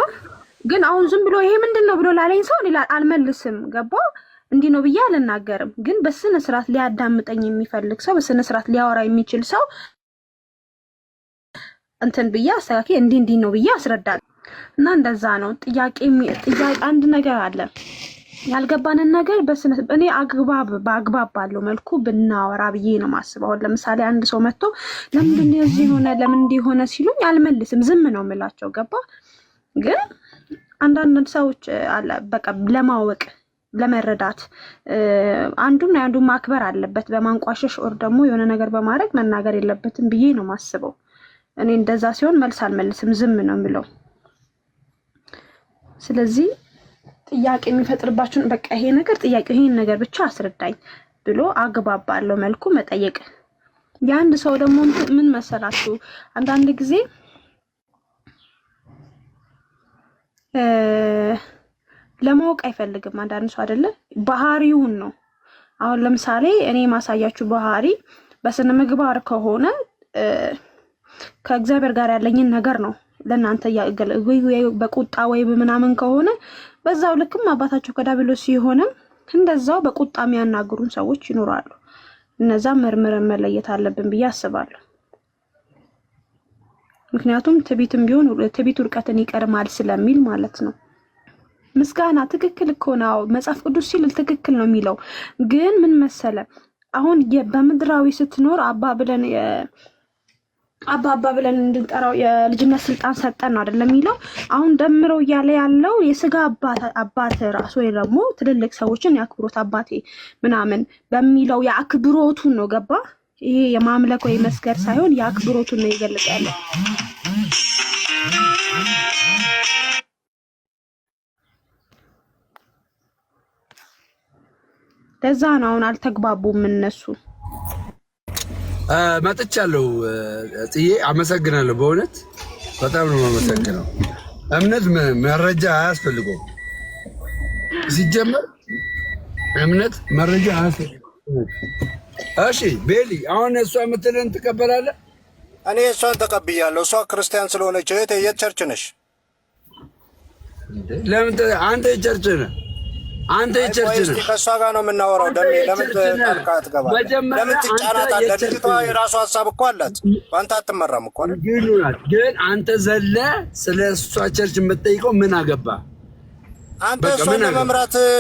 ግን አሁን ዝም ብሎ ይሄ ምንድነው ብሎ ላለኝ ሰው አልመልስም። ገባ? እንዲህ ነው ብዬ አልናገርም። ግን በስነ ስርዓት ሊያዳምጠኝ የሚፈልግ ሰው፣ በስነ ስርዓት ሊያወራ የሚችል ሰው እንትን ብዬ አስተካክዬ እንዲህ ነው ብዬ አስረዳለሁ። እና እንደዛ ነው። ጥያቄ አንድ ነገር አለ ያልገባንን ነገር እኔ በአግባብ ባለው መልኩ ብናወራ ብዬ ነው የማስበው። ለምሳሌ አንድ ሰው መጥቶ ለምንድን ነው እዚህ ሆነ ለምን እንዲሆነ ሲሉኝ አልመልስም፣ ዝም ነው የምላቸው። ገባ? ግን አንዳንድ ሰዎች አለ በቃ ለማወቅ ለመረዳት አንዱን ማክበር አለበት። በማንቋሸሽ ኦር ደግሞ የሆነ ነገር በማድረግ መናገር የለበትም ብዬ ነው የማስበው። እኔ እንደዛ ሲሆን መልስ አልመልስም፣ ዝም ነው የምለው። ስለዚህ ጥያቄ የሚፈጥርባችሁን በቃ ይሄ ነገር ጥያቄ ይሄን ነገር ብቻ አስረዳኝ ብሎ አግባብ ባለው መልኩ መጠየቅ። የአንድ ሰው ደግሞ ምን መሰላችሁ አንዳንድ ጊዜ ለማወቅ አይፈልግም። አንዳንድ ሰው አይደለ ባህሪውን ነው። አሁን ለምሳሌ እኔ ማሳያችሁ ባህሪ በስነ ምግባር ከሆነ ከእግዚአብሔር ጋር ያለኝን ነገር ነው ለእናንተ በቁጣ ወይ በምናምን ከሆነ በዛው ልክም አባታቸው ከዳቢሎስ ሲሆንም እንደዛው በቁጣ የሚያናግሩን ሰዎች ይኖራሉ። እነዛ መርምረን መለየት አለብን ብዬ አስባለሁ። ምክንያቱም ትዕቢትም ቢሆን ትዕቢት ውድቀትን ይቀርማል ስለሚል ማለት ነው። ምስጋና ትክክል እኮ ነው። መጽሐፍ ቅዱስ ሲል ትክክል ነው የሚለው። ግን ምን መሰለ አሁን በምድራዊ ስትኖር አባ ብለን እንድንጠራው የልጅነት ስልጣን ሰጠን ነው አይደለም የሚለው። አሁን ደምረው እያለ ያለው የስጋ አባት ራሱ ወይ ደግሞ ትልልቅ ሰዎችን ያክብሮት አባቴ ምናምን በሚለው የአክብሮቱን ነው። ገባ? ይሄ የማምለክ ወይ መስገድ ሳይሆን የአክብሮቱን ነው ይገልጽ ያለው። ለዛ ነው አሁን አልተግባቡም እነሱ። መጥቻለሁ ጥዬ አመሰግናለሁ። በእውነት በጣም ነው የማመሰግነው። እምነት መረጃ አያስፈልገውም። ሲጀመር እምነት መረጃ አያስፈልገውም። እሺ ቤሊ፣ አሁን እሷ የምትልን ትቀበላለህ? እኔ እሷን ተቀብያለሁ። እሷ ክርስቲያን ስለሆነች የት ቸርች ነሽ? ለምን አንተ የቸርች ነህ? አንተ የቸርች ነህ። ከእሷ ጋር ነው የምናወራው። ደሜ ለምን ጣልቃ ትገባለህ? ለምን ትጫናታለህ? ልጅቷ የራሷ ሀሳብ እኮ አላት። አንተ አትመራም እኮ አይደል? ግን አንተ ዘለ ስለ እሷ ቸርች የምትጠይቀው ምን አገባ? አንተ እሷን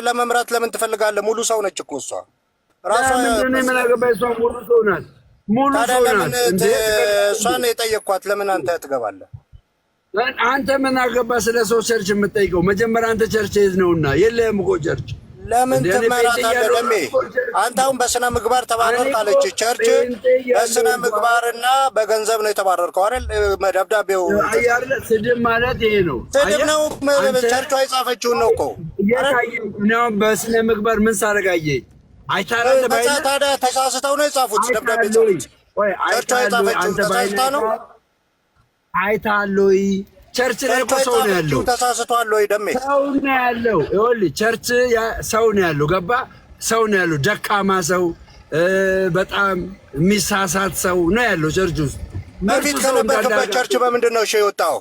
ለመምራት ለምን ትፈልጋለህ? ሙሉ ሰው ነች እኮ እሷ ራሷ። ምን አገባ? እሷ ሙሉ ሰው ናት። ሙሉ ሰው ናት። እሷን የጠየቅኳት ለምን አንተ ትገባለህ? አንተ ምን አገባ ስለ ሰው ቸርች የምትጠይቀው? መጀመሪያ አንተ ቸርች የት ነውና? የለህም እኮ ቸርች። ለምን ትመራታለህ? ለሜ አንተ አሁን በስነ ምግባር ተባረርክ አለች። ቸርች በስነ ምግባርና በገንዘብ ነው የተባረርከው አይደል? ደብዳቤው አይደል? ስድብ ማለት ይሄ ነው። ስድብ ነው። ቸርቹ አይጻፈችውን ነው እኮ ነው። በስነ ምግባር ምን ሳረጋየ አይታረደ ባይለ ታዲያ ተሳስተው ነው የጻፉት ደብዳቤ ጻፉት። ቸርቹ አይጻፈችውን ተሳስታ ነው። አይታለይ ቸርች ላይ እኮ ሰው ነው ያለው። ተሳስቷል ወይ ደሜ? ሰው ነው ያለው። ይኸውልህ ቸርች ሰው ነው ያለው። ገባ? ሰው ነው ያለው። ደካማ ሰው፣ በጣም የሚሳሳት ሰው ነው ያለው ቸርች ውስጥ። በፊት ከነበርክበት ቸርች በምንድን ነው የወጣው?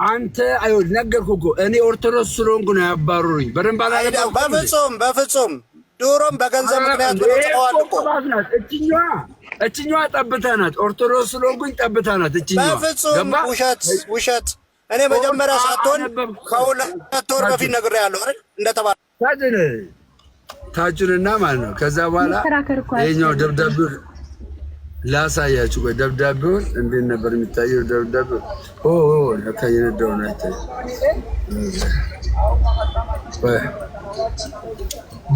አንተ አይወድ ነገርኩህ እኮ እኔ ኦርቶዶክስ ስለሆንኩ ነው ያባረሩኝ። በደንብ አላነበብኩም። በፍጹም ድሮም በገንዘብ ምክንያት ብሎ ጽፈዋል እኮ። እችኛዋ ጠብታ ናት። ኦርቶዶክስ ስለሆንኩኝ ጠብታ ናት እችኛዋ። በፍጹም ውሸት። እኔ መጀመሪያ ሳትሆን ከሁለት ወር በፊት ነግሬሃለሁ አይደል እንደተባለ ታጁንና ማለት ነው። ከዛ በኋላ ይኸኛው ደብዳቤው ላሳያችሁ። ቆይ ደብዳቤውን እንዴት ነበር የሚታየው? ደብዳቤው ለካ የነዳው ነው አይታየው።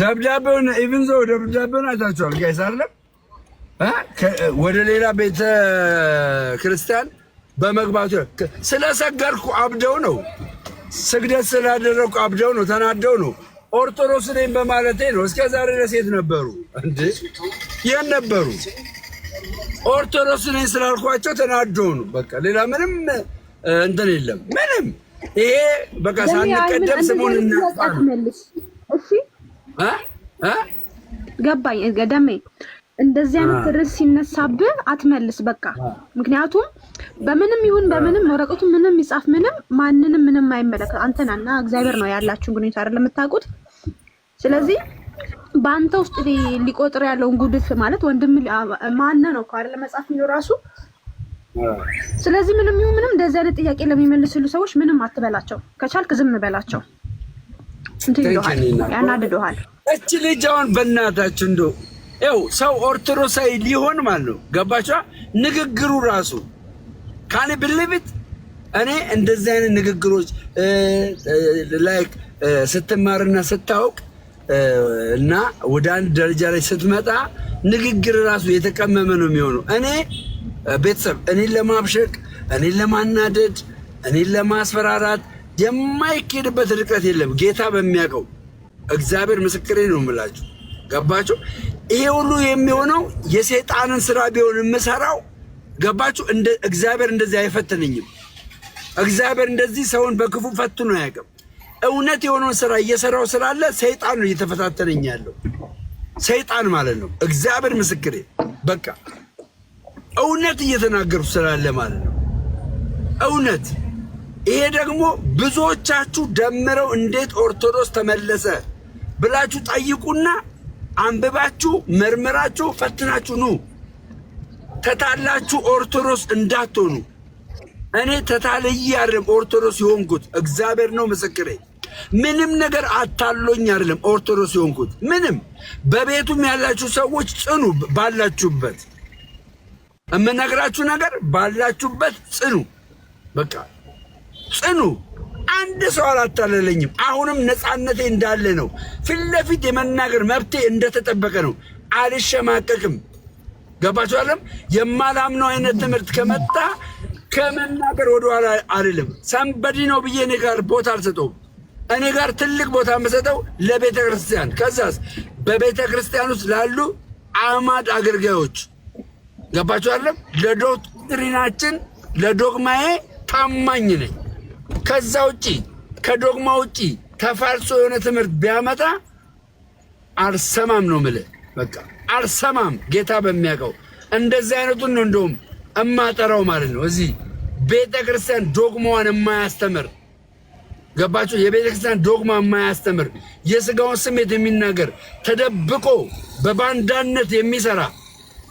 ደብዳቤውን ኢቭን ዞ ደብዳቤውን አይታችኋል ጋይስ አይደለም? ወደ ሌላ ቤተ ክርስቲያን በመግባቱ ስለሰገርኩ አብደው ነው፣ ስግደት ስላደረኩ አብደው ነው፣ ተናደው ነው። ኦርቶዶክስ ነኝ በማለቴ ነው። እስከ ዛሬ ድረስ የት ነበሩ እንዴ? የት ነበሩ? ኦርቶዶክስ ነኝ ስላልኳቸው ተናደው ነው። በቃ ሌላ ምንም እንትን የለም። ምንም ይሄ በቃ ሳንቀደም ስሙን እናጣልሽ። እሺ ገባኝ ገደሜ። እንደዚህ አይነት ርዕስ ሲነሳብህ አትመልስ በቃ። ምክንያቱም በምንም ይሁን በምንም ወረቀቱ ምንም ይጻፍ ማንንም ምንም አይመለከት። አንተናና እግዚአብሔር ነው ያላችሁን ግንኙነት አይደል የምታውቁት። ስለዚህ በአንተ ውስጥ ሊቆጥር ያለውን ጉድፍ ማለት ወንድም ማን ነው አይደል መጻፍ ነው ራሱ። ስለዚህ ምንም ይሁን ምንም እንደዚህ አይነት ጥያቄ ለሚመልስሉ ሰዎች ምንም አትበላቸው። ከቻልክ ዝም በላቸው። እንትን ይሏል ያናድዱሃል። እቺ ልጅ አሁን በእናታችሁ እንደው ያው ሰው ኦርቶዶክሳዊ ሊሆን ማለት ነው። ገባችሁ? ንግግሩ ራሱ ካኔ ብልብት እኔ እንደዚህ አይነት ንግግሮች ላይክ ስትማርና ስታውቅ እና ወደ አንድ ደረጃ ላይ ስትመጣ ንግግር ራሱ የተቀመመ ነው የሚሆነው። እኔ ቤተሰብ እኔን ለማብሸቅ፣ እኔን ለማናደድ፣ እኔን ለማስፈራራት የማይኬድበት ርቀት የለም። ጌታ በሚያውቀው እግዚአብሔር ምስክሬ ነው የምላችሁ። ገባችሁ? ይሄ ሁሉ የሚሆነው የሰይጣንን ስራ ቢሆን የምሰራው ገባችሁ? እንደ እግዚአብሔር እንደዚህ አይፈትንኝም። እግዚአብሔር እንደዚህ ሰውን በክፉ ፈትኖ አያውቅም። እውነት የሆነውን ስራ እየሰራው ስላለ ሰይጣን ነው እየተፈታተነኝ ያለው። ሰይጣን ማለት ነው። እግዚአብሔር ምስክሬ በቃ እውነት እየተናገርኩ ስላለ ማለት ነው። እውነት ይሄ ደግሞ ብዙዎቻችሁ ደምረው እንዴት ኦርቶዶክስ ተመለሰ ብላችሁ ጠይቁና አንብባችሁ መርምራችሁ ፈትናችሁ ኑ። ተታላችሁ ኦርቶዶክስ እንዳትሆኑ። እኔ ተታልዬ አይደለም ኦርቶዶክስ የሆንኩት፣ እግዚአብሔር ነው ምስክሬ። ምንም ነገር አታሎኝ አይደለም ኦርቶዶክስ የሆንኩት። ምንም በቤቱም ያላችሁ ሰዎች ጽኑ፣ ባላችሁበት እምነግራችሁ ነገር ባላችሁበት ጽኑ። በቃ ጽኑ። አንድ ሰው አላታለለኝም። አሁንም ነፃነቴ እንዳለ ነው። ፊት ለፊት የመናገር መብቴ እንደተጠበቀ ነው። አልሸማቀቅም። ገባችሁ አይደለም? የማላምነው አይነት ትምህርት ከመጣ ከመናገር ወደኋላ አይደለም። ሰንበዲ ነው ብዬ እኔ ጋር ቦታ አልሰጠውም። እኔ ጋር ትልቅ ቦታ የምሰጠው ለቤተ ክርስቲያን፣ ከዛስ በቤተ ክርስቲያን ውስጥ ላሉ አማድ አገልጋዮች። ገባችሁ አይደለም? ለዶክትሪናችን ለዶግማዬ ታማኝ ነኝ። ከዛ ውጪ ከዶግማ ውጪ ተፋልሶ የሆነ ትምህርት ቢያመጣ አልሰማም ነው የምልህ። በቃ አልሰማም። ጌታ በሚያውቀው እንደዚህ አይነቱን ነው እንደውም እማጠራው ማለት ነው። እዚህ ቤተ ክርስቲያን ዶግማዋን የማያስተምር ገባችሁ? የቤተ ክርስቲያን ዶግማ የማያስተምር የስጋውን ስሜት የሚናገር ተደብቆ በባንዳነት የሚሰራ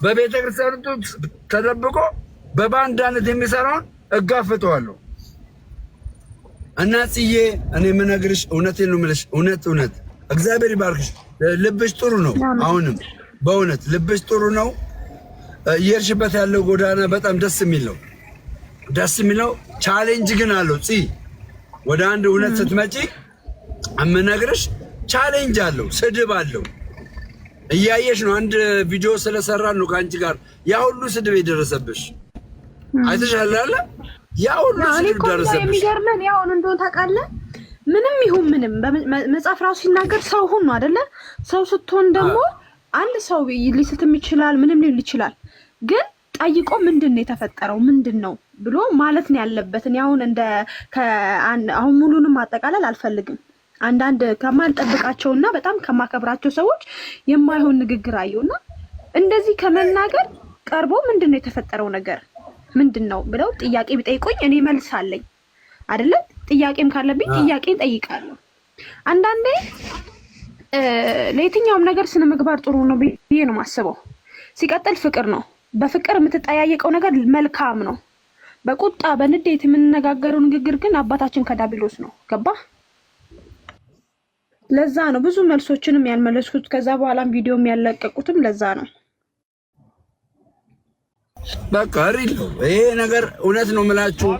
በቤተ ክርስቲያኑ ተደብቆ በባንዳነት የሚሰራውን እጋፍጠዋለሁ። እና ጽዬ እኔ የምነግርሽ እውነቴን ነው የምልሽ። እውነት እግዚአብሔር ይባርክሽ። ልብሽ ጥሩ ነው። አሁንም በእውነት ልብሽ ጥሩ ነው። እየሄድሽበት ያለው ጎዳና በጣም ደስ የሚል ነው። ቻሌንጅ ግን አለው። ወደ አንድ እውነት ስትመጪ የምነግርሽ ቻሌንጅ አለው፣ ስድብ አለው። እያየሽ ነው። አንድ ቪዲዮ ስለሰራን ነው ከአንቺ ጋር ያ ሁሉ ስድብ የደረሰብሽ። አይተሻል አለ ያ ሁሉ ስድብ ደረሰብሽ። የሚገርመን ያው እንደሆነ ታውቃለህ። ምንም ይሁን ምንም መጽሐፍ ራሱ ሲናገር ሰው ሁን ነው አይደለ? ሰው ስትሆን ደግሞ አንድ ሰው ሊስትም ይችላል፣ ምንም ሊል ይችላል። ግን ጠይቆ ምንድን ነው የተፈጠረው ምንድን ነው ብሎ ማለት ነው ያለበትን። ያሁን አሁን ሙሉንም ማጠቃለል አልፈልግም። አንዳንድ ከማልጠብቃቸውና በጣም ከማከብራቸው ሰዎች የማይሆን ንግግር አየውና እንደዚህ ከመናገር ቀርቦ ምንድነው የተፈጠረው ነገር ምንድነው ብለው ጥያቄ ቢጠይቁኝ እኔ መልስ አለኝ አይደለ? ጥያቄም ካለብኝ ጥያቄን ጠይቃለሁ። አንዳንዴ ለየትኛውም ነገር ስነ ምግባር ጥሩ ነው ብዬ ነው ማስበው። ሲቀጥል ፍቅር ነው። በፍቅር የምትጠያየቀው ነገር መልካም ነው። በቁጣ በንዴት የምንነጋገረው ንግግር ግን አባታችን ከዳቢሎስ ነው። ገባ? ለዛ ነው ብዙ መልሶችንም ያልመለስኩት። ከዛ በኋላም ቪዲዮም ያለቀቁትም ለዛ ነው። በቃ ሪል ነው ይሄ ነገር። እውነት ነው የምላችሁ።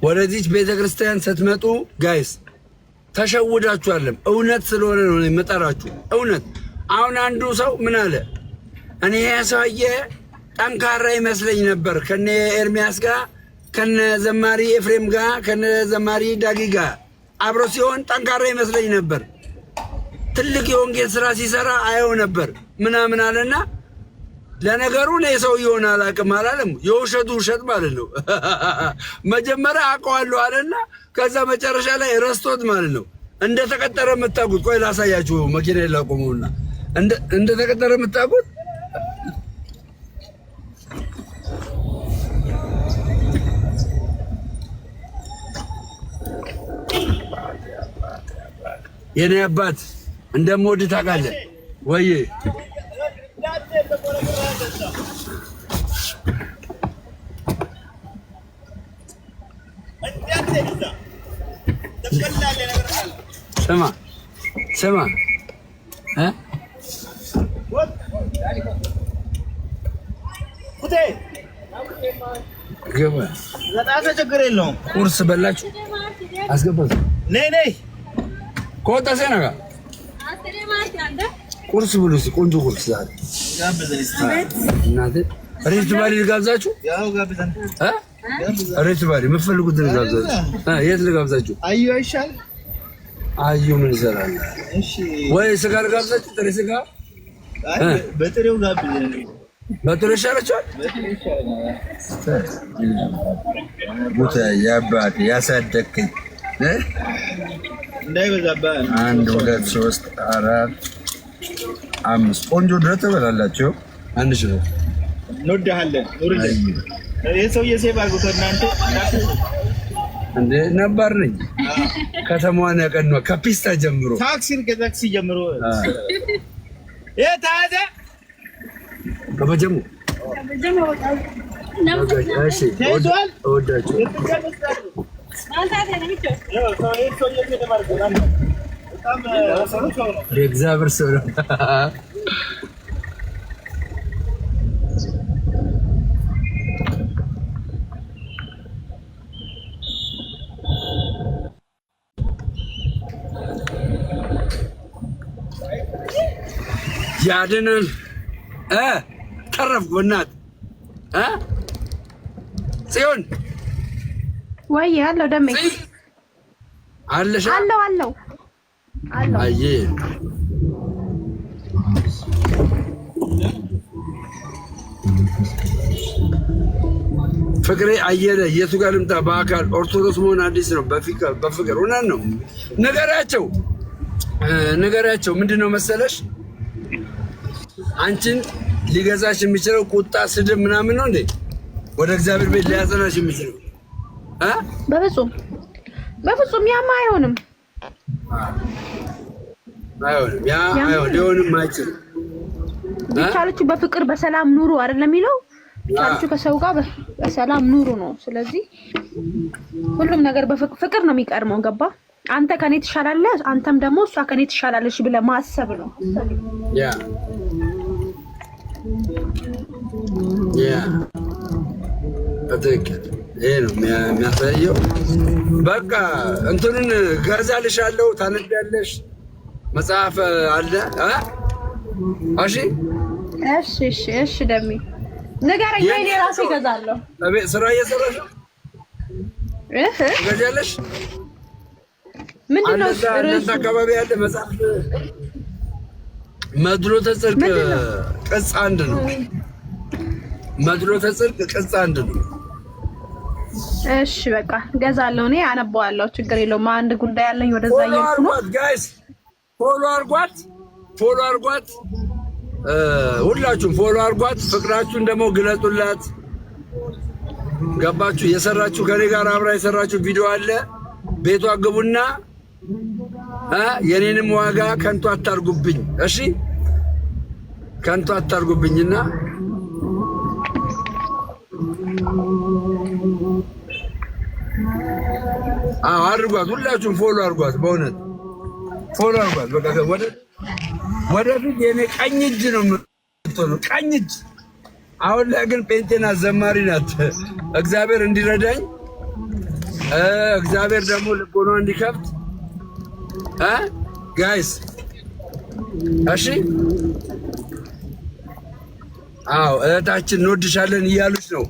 ወደዚህ ቤተክርስቲያን ስትመጡ ጋይስ ተሸውዳችኋለም። እውነት ስለሆነ ነው የምጠራችሁ። እውነት አሁን አንዱ ሰው ምን አለ? እኔ ያሳየ ጠንካራ ይመስለኝ ነበር ከነ ኤርሚያስ ጋር ከነ ዘማሪ ኤፍሬም ጋር ከነ ዘማሪ ዳጊ ጋር አብሮ ሲሆን ጠንካራ ይመስለኝ ነበር። ትልቅ የወንጌል ስራ ሲሰራ አየው ነበር ምናምን አለና ለነገሩ ለሰው ይሆናል አላቅም አላለም። የውሸቱ ውሸት ማለት ነው። መጀመሪያ አውቀዋለሁ አለና ከዛ መጨረሻ ላይ ረስቶት ማለት ነው። እንደተቀጠረ የምታውቁት ቆይ ላሳያችሁ። መኪና ይላቆሙና እንደተቀጠረ የምታውቁት የኔ አባት እንደምወድ ታውቃለህ ወይ? ስማ ገባ ለጣፈ ችግር የለውም። ቁርስ በላችሁ? አስገባው ነይ ኮታ ሰነጋ ቁርስ ብሉ። ቆንጆ ቁርስ ዛሬ እናቴ ሬት ባሪ ልጋብዛችሁ? ያው ጋብዘን ሬት ባሪ የምትፈልጉት ልጋብዛችሁ? የት ልጋብዛችሁ? አዩ አይሻል? አዩ ምን ይሰራል? እሺ ወይ ስጋ ልጋብዛችሁ? ጥሬ ስጋ በጥሬው ጋብዘን። በጥሬው ይሻላችኋል? ቡታ ያባት ያሳደከኝ እንዳይበዛብህ 1 2 3 4 5 ቆንጆ ድረስ ትበላላችሁ። አንድ ሽሮ እንወድሃለን። ኑርልን። ይሄ ሰውዬ ሴቭ አድርጎት እናንተ እንደ ነበር ነኝ ከተማዋን ያቀነው ከፒስታ ጀምሮ ከታክሲ ጀምሮ የታዘ ከበጀሙ እሺ ወዳችሁ እግዚአብሔር ሰው ነው። ያድነን ተረፍኩ። እናት ጽዮን ወይ ያለው ደሜ አለሽ? አለው አየ ፍቅሬ አየለ የቱ ጋር ልምጣ? በአካል ኦርቶዶክስ መሆን አዲስ ነው። በፍቅር ሆነን ነው ነገራቸው። ምንድነው መሰለሽ አንቺን ሊገዛሽ የሚችለው ቁጣ፣ ስድብ ምናምን ነው እንዴ? ወደ እግዚአብሔር ቤት ሊያጸናሽ የሚችለው በፍጹም ያማ አይሆንም። ያ ሊሆንም አይችልም። ብቻላችሁ በፍቅር በሰላም ኑሩ አይደለም የሚለው። ብቻላችሁ ከሰው ጋር በሰላም ኑሩ ነው። ስለዚህ ሁሉም ነገር በፍቅር ነው የሚቀርመው። ገባ? አንተ ከኔ ትሻላለህ፣ አንተም ደግሞ እሷ ከኔ ትሻላለሽ ብለህ ማሰብ ነው። ያ በትክክል ይሄ ነው የሚያሳየው። በቃ እንትኑን ገዛልሻለሁ፣ ታነዳለሽ። መጽሐፍ አለ። እሺ ደሜ ንገረኝ። እኔ ራሴ እገዛለሁ። ስራ እየሰራሽ ነው? ትገዣለሽ? ምንድን ነው እናንተ አካባቢ ያለ መጽሐፍ መድሎተ ጽድቅ ቅጽ 1 ነው። መድሎተ ጽድቅ ቅጽ 1 ነው። እሺ በቃ ገዛለሁ እኔ አነባዋለሁ ችግር የለውም አንድ ጉዳይ አለኝ ወደዛ እየሄድኩ ነው ጋይስ ፎሎ አርጓት ሁላችሁም ፎሎ አርጓት ፍቅራችሁን ደግሞ ግለጡላት ገባችሁ የሰራችሁ ከኔ ጋር አብራ የሰራችሁ ቪዲዮ አለ ቤቷ ግቡና የኔንም ዋጋ ከንቱ አታርጉብኝ እሺ ከንቱ አታርጉብኝና አድርጓት ሁላችሁም ፎሎ አድርጓት በእውነት ፎሎ አድርጓት በቃ ወደፊት የኔ ቀኝ እጅ ነው የምትሆነው ቀኝ እጅ አሁን ላይ ግን ጴንጤና ዘማሪ ናት እግዚአብሔር እንዲረዳኝ እግዚአብሔር ደግሞ ልቦና እንዲከፍት ጋይስ እሺ እህታችን እንወድሻለን እያሉች ነው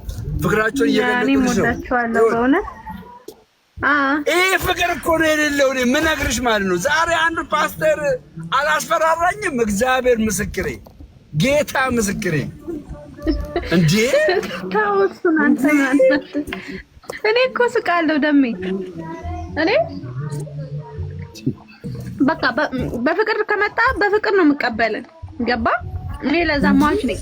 ፍቅራቸውን እየገለጹልሽ ነው በእውነት ይሄ ፍቅር እኮ ነው የሌለው እኔ ምን ነግርሽ ማለት ነው ዛሬ አንድ ፓስተር አላስፈራራኝም እግዚአብሔር ምስክሬ ጌታ ምስክሬ እንዴ ታውሱን አንተ እኔ እኮ ስቃለሁ ደሜ እኔ በቃ በፍቅር ከመጣ በፍቅር ነው የምቀበልን ገባ እኔ ለዛ ማች ነኝ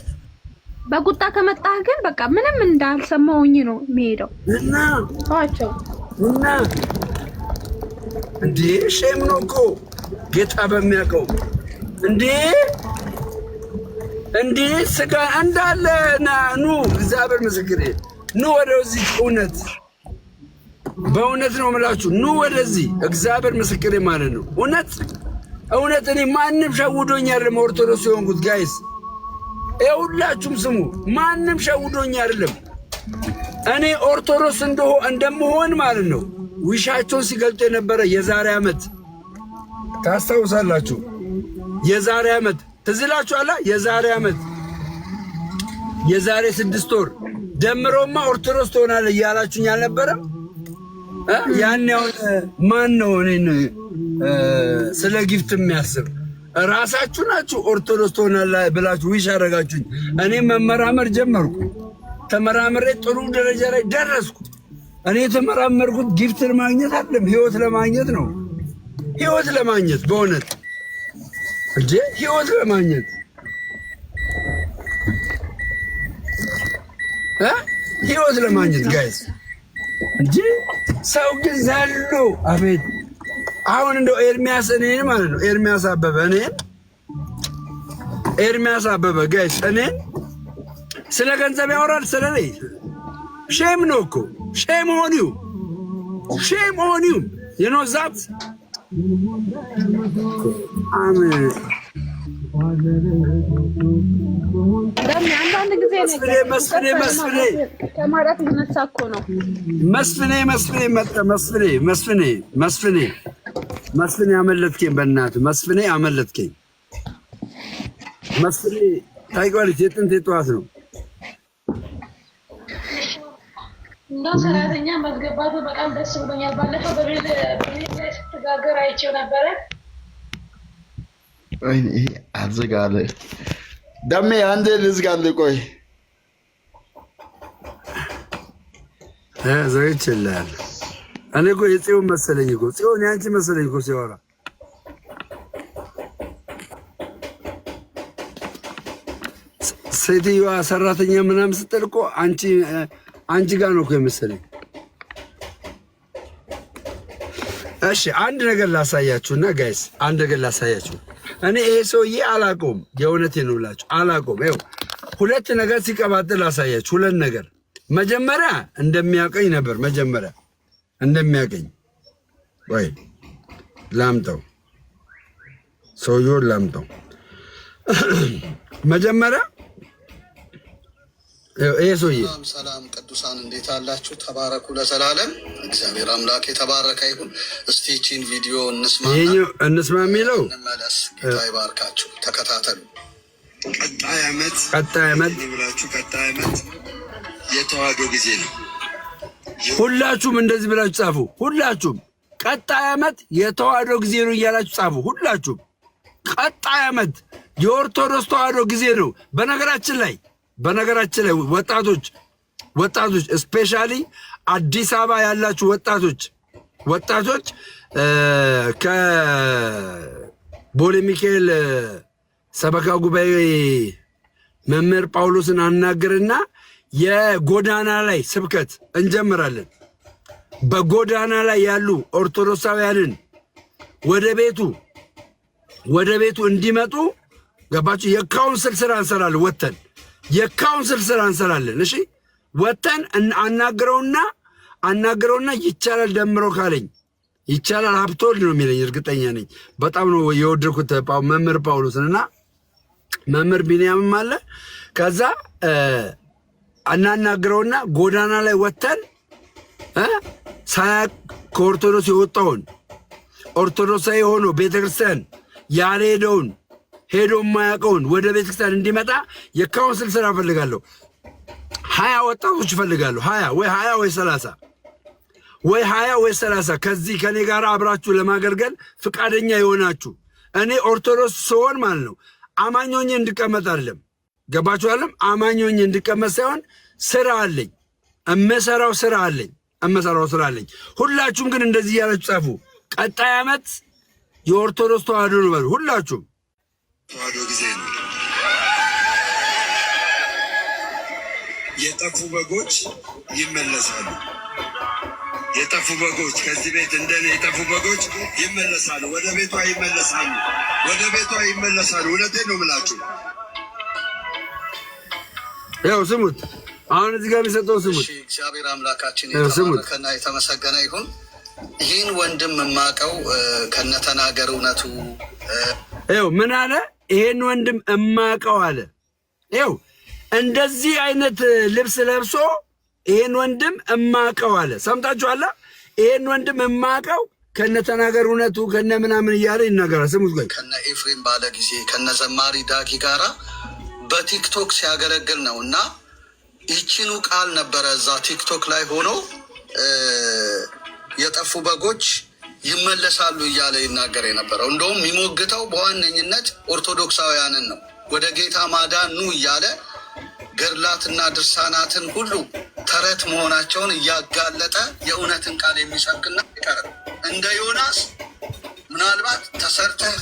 በቁጣ ከመጣህ ግን በቃ ምንም እንዳልሰማውኝ ነው የሚሄደው እና ታዋቸው እና እንዴ ሼም ነው እኮ ጌታ በሚያውቀው እንዴ ስጋ እንዳለ ኑ እግዚአብሔር ምስክሬ ኑ ወደዚህ እውነት በእውነት ነው የምላችሁ ኑ ወደዚህ እግዚአብሔር ምስክሬ ማለት ነው እውነት እኔ ማንም ሸውዶኝ አይደለም ኦርቶዶክስ የሆንኩት ጋይስ ሁላችሁም ስሙ ማንም ሸውዶኝ አይደለም እኔ ኦርቶዶክስ እንደምሆን ማለት ነው ዊሻቸውን ሲገልጡ የነበረ የዛሬ ዓመት ታስታውሳላችሁ የዛሬ ዓመት ትዝላችኋል የዛሬ 6 ወር ደምሮማ ኦርቶዶክስ ትሆናለህ እያላችሁኝ አልነበረም ያን ያው ማን ነው እኔን ስለ ጊፍት የሚያስብ ራሳችሁ ናችሁ ኦርቶዶክስ ትሆናለህ ብላችሁ ዊሽ አደረጋችሁኝ እኔ መመራመር ጀመርኩ ተመራምሬ ጥሩ ደረጃ ላይ ደረስኩ እኔ ተመራመርኩት ጊፍት ለማግኘት አይደለም ህይወት ለማግኘት ነው ህይወት ለማግኘት በእውነት እንዴ ህይወት ለማግኘት ህይወት ለማግኘት ጋይስ እንጂ ሰው ግን ዘሎ አቤት አሁን እንደው ኤርሚያስ እኔን ማለት ነው ኤርሚያስ አበበ ጋይስ እኔን ስለ ገንዘብ ያወራል ስለኔ ሼም ነው እኮ ሼም ኦን ዩ you know that አሜን አንዳንድ ጊዜ ከማራት ይነሳ እኮ ነው መስፍኔ አመለጥከኝ በእናትህ መስፍኔ አመለጥከኝ መስፍኔ ታይቋለች የጥንት የጠዋት ነው እንደው ሰራተኛ ማስገባቱ በጣም ደስ ብሎኛል ባለፈው በቤት ላይ ስትጋገር አይቼው ነበረ ወይኔ አዘጋለ ደሜ አንዴ ልዝጋልህ ቆይ ዘይችላል እኔ እኮ የጽዮን መሰለኝ እኮ ጽዮን ያንቺ መሰለኝ እኮ ሲያወራ ሴትዮዋ ሰራተኛ ምናምን ስትል እኮ አንቺ ጋር ነው እኮ የመሰለኝ እሺ አንድ ነገር ላሳያችሁና ጋይስ አንድ ነገር ላሳያችሁ እኔ ይሄ ሰውዬ አላውቀውም የእውነቴን ነው ብላችሁ አላውቀውም ይኸው ሁለት ነገር ሲቀባጥል ላሳያችሁ ሁለት ነገር መጀመሪያ እንደሚያውቀኝ ነበር መጀመሪያ እንደሚያውቀኝ ወይ ላምጠው ሰውዬውን ላምጠው መጀመሪያ ይሄ ሰውዬ ሰላም ቅዱሳን እንዴት አላችሁ? ተባረኩ ለዘላለም እግዚአብሔር አምላክ የተባረከ ይሁን። እስቲ ይህችን ቪዲዮ እንስማ የሚለው እንመለስ። ጌታ ይባርካችሁ። ተከታተሉ። ቀጣይ ዓመት የተዋህዶ ጊዜ ነው። ሁላችሁም እንደዚህ ብላችሁ ጻፉ። ሁላችሁም ቀጣይ ዓመት የተዋህዶ ጊዜ ነው እያላችሁ ጻፉ። ሁላችሁም ቀጣይ ዓመት የኦርቶዶክስ ተዋህዶ ጊዜ ነው። በነገራችን ላይ ወጣቶች ስፔሻሊ አዲስ አበባ ያላችሁ ወጣቶች ከቦሌ ሚካኤል ሰበካ ጉባኤ መምህር ጳውሎስን አናግርና የጎዳና ላይ ስብከት እንጀምራለን። በጎዳና ላይ ያሉ ኦርቶዶክሳውያንን ወደ ቤቱ እንዲመጡ ገባችሁ? የካውንስል ስራ እንሰራለን። የካውንስል ስራ እንሰራለን። እሺ ወተን አናግረውና ይቻላል ደምሮ ካለኝ ይቻላል ሀብቶወልድ ነው የሚለኝ፣ እርግጠኛ ነኝ። በጣም ነው የወደድኩት መምህር ጳውሎስንና መምህር ቢንያምም አለ። ከዛ አናግረውና ጎዳና ላይ ወተን ሳያቅ ከኦርቶዶክስ የወጣውን ኦርቶዶክሳዊ ሆኖ ቤተክርስቲያን ያልሄደውን ሄዶ የማያውቀውን ወደ ቤተክርስቲያን እንዲመጣ የካውንስል ስራ እፈልጋለሁ። 20 ወጣቶች እፈልጋለሁ። 20 ወይ 30 ከዚህ ከኔ ጋር አብራችሁ ለማገልገል ፍቃደኛ የሆናችሁ እኔ ኦርቶዶክስ ስሆን ማለት ነው አማኞኝ እንድቀመጥ አይደለም። ገባችኋል? አማኞኝ እንድቀመጥ ሳይሆን ስራ አለኝ፣ እመሰራው ስራ አለኝ። ሁላችሁም ግን እንደዚህ ያላችሁ ጻፉ። ቀጣይ ዓመት የኦርቶዶክስ ተዋህዶ ነው በሉ። ሁላችሁም ተዋህዶ ጊዜ ነው። የጠፉ በጎች ይመለሳሉ። የጠፉ በጎች ከዚህ ቤት እንደኔ የጠፉ በጎች ይመለሳሉ። ወደ ቤቷ ይመለሳሉ። እውነቴን ነው የምላችሁ። ያው ስሙት። አሁን እዚህ ጋር የሚሰጠው ስሙት። እግዚአብሔር አምላካችን የተባረከና የተመሰገነ ይሁን። ይህን ወንድም የማውቀው ከነተናገር እውነቱ ይኸው ምን አለ? ይሄን ወንድም የማውቀው አለ። ይኸው እንደዚህ አይነት ልብስ ለብሶ ይሄን ወንድም የማውቀው አለ። ሰምታችኋል? ይሄን ወንድም የማውቀው ከነተናገር እውነቱ ከነ ምናምን እያለ ይናገራል። ስሙት። ቆይ ከነ ኤፍሬም ባለ ጊዜ ከነ ዘማሪ ዳጊ ጋራ በቲክቶክ ሲያገለግል ነው እና ይቺኑ ቃል ነበረ እዛ ቲክቶክ ላይ ሆኖ የጠፉ በጎች ይመለሳሉ እያለ ይናገር የነበረው። እንደውም የሚሞግተው በዋነኝነት ኦርቶዶክሳውያንን ነው። ወደ ጌታ ማዳን ኑ እያለ ገድላትና ድርሳናትን ሁሉ ተረት መሆናቸውን እያጋለጠ የእውነትን ቃል የሚሰብክና ይቀርብ እንደ ዮናስ ምናልባት ተሰርተህ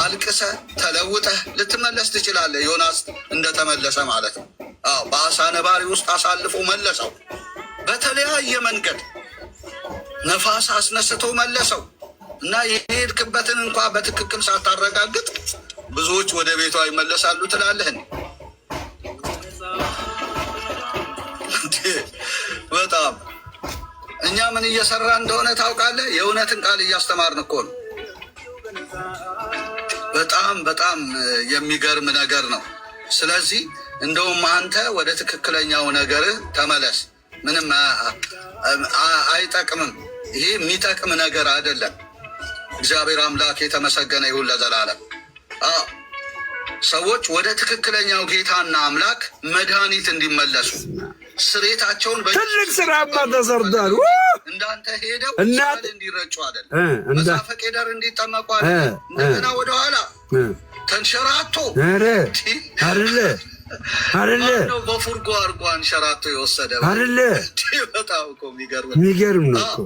አልቅሰህ ተለውጠህ ልትመለስ ትችላለህ። ዮናስ እንደተመለሰ ማለት ነው። በአሳ ነባሪ ውስጥ አሳልፎ መለሰው። በተለያየ መንገድ ነፋስ አስነስቶ መለሰው እና የሄድክበትን እንኳ በትክክል ሳታረጋግጥ ብዙዎች ወደ ቤቷ ይመለሳሉ ትላለህ። በጣም እኛ ምን እየሰራ እንደሆነ ታውቃለህ? የእውነትን ቃል እያስተማርን እኮ ነው። በጣም የሚገርም ነገር ነው። ስለዚህ እንደውም አንተ ወደ ትክክለኛው ነገር ተመለስ። ምንም አይጠቅምም። ይሄ የሚጠቅም ነገር አይደለም። እግዚአብሔር አምላክ የተመሰገነ ይሁን ለዘላለም። ሰዎች ወደ ትክክለኛው ጌታና አምላክ መድኃኒት እንዲመለሱ ስሬታቸውን ትልቅ ስራማ ተሰርቷል። እንዳንተ ሄደው እንዲረጩ አይደለም፣ መጽሐፈ ቄደር እንዲጠመቁ አይደለም። እንደገና ወደኋላ ተንሸራቶ አይደለ በፉርጎ አድርጎ አንሸራቶ የወሰደ አይደለ? በጣም እኮ የሚገርም ነው እኮ።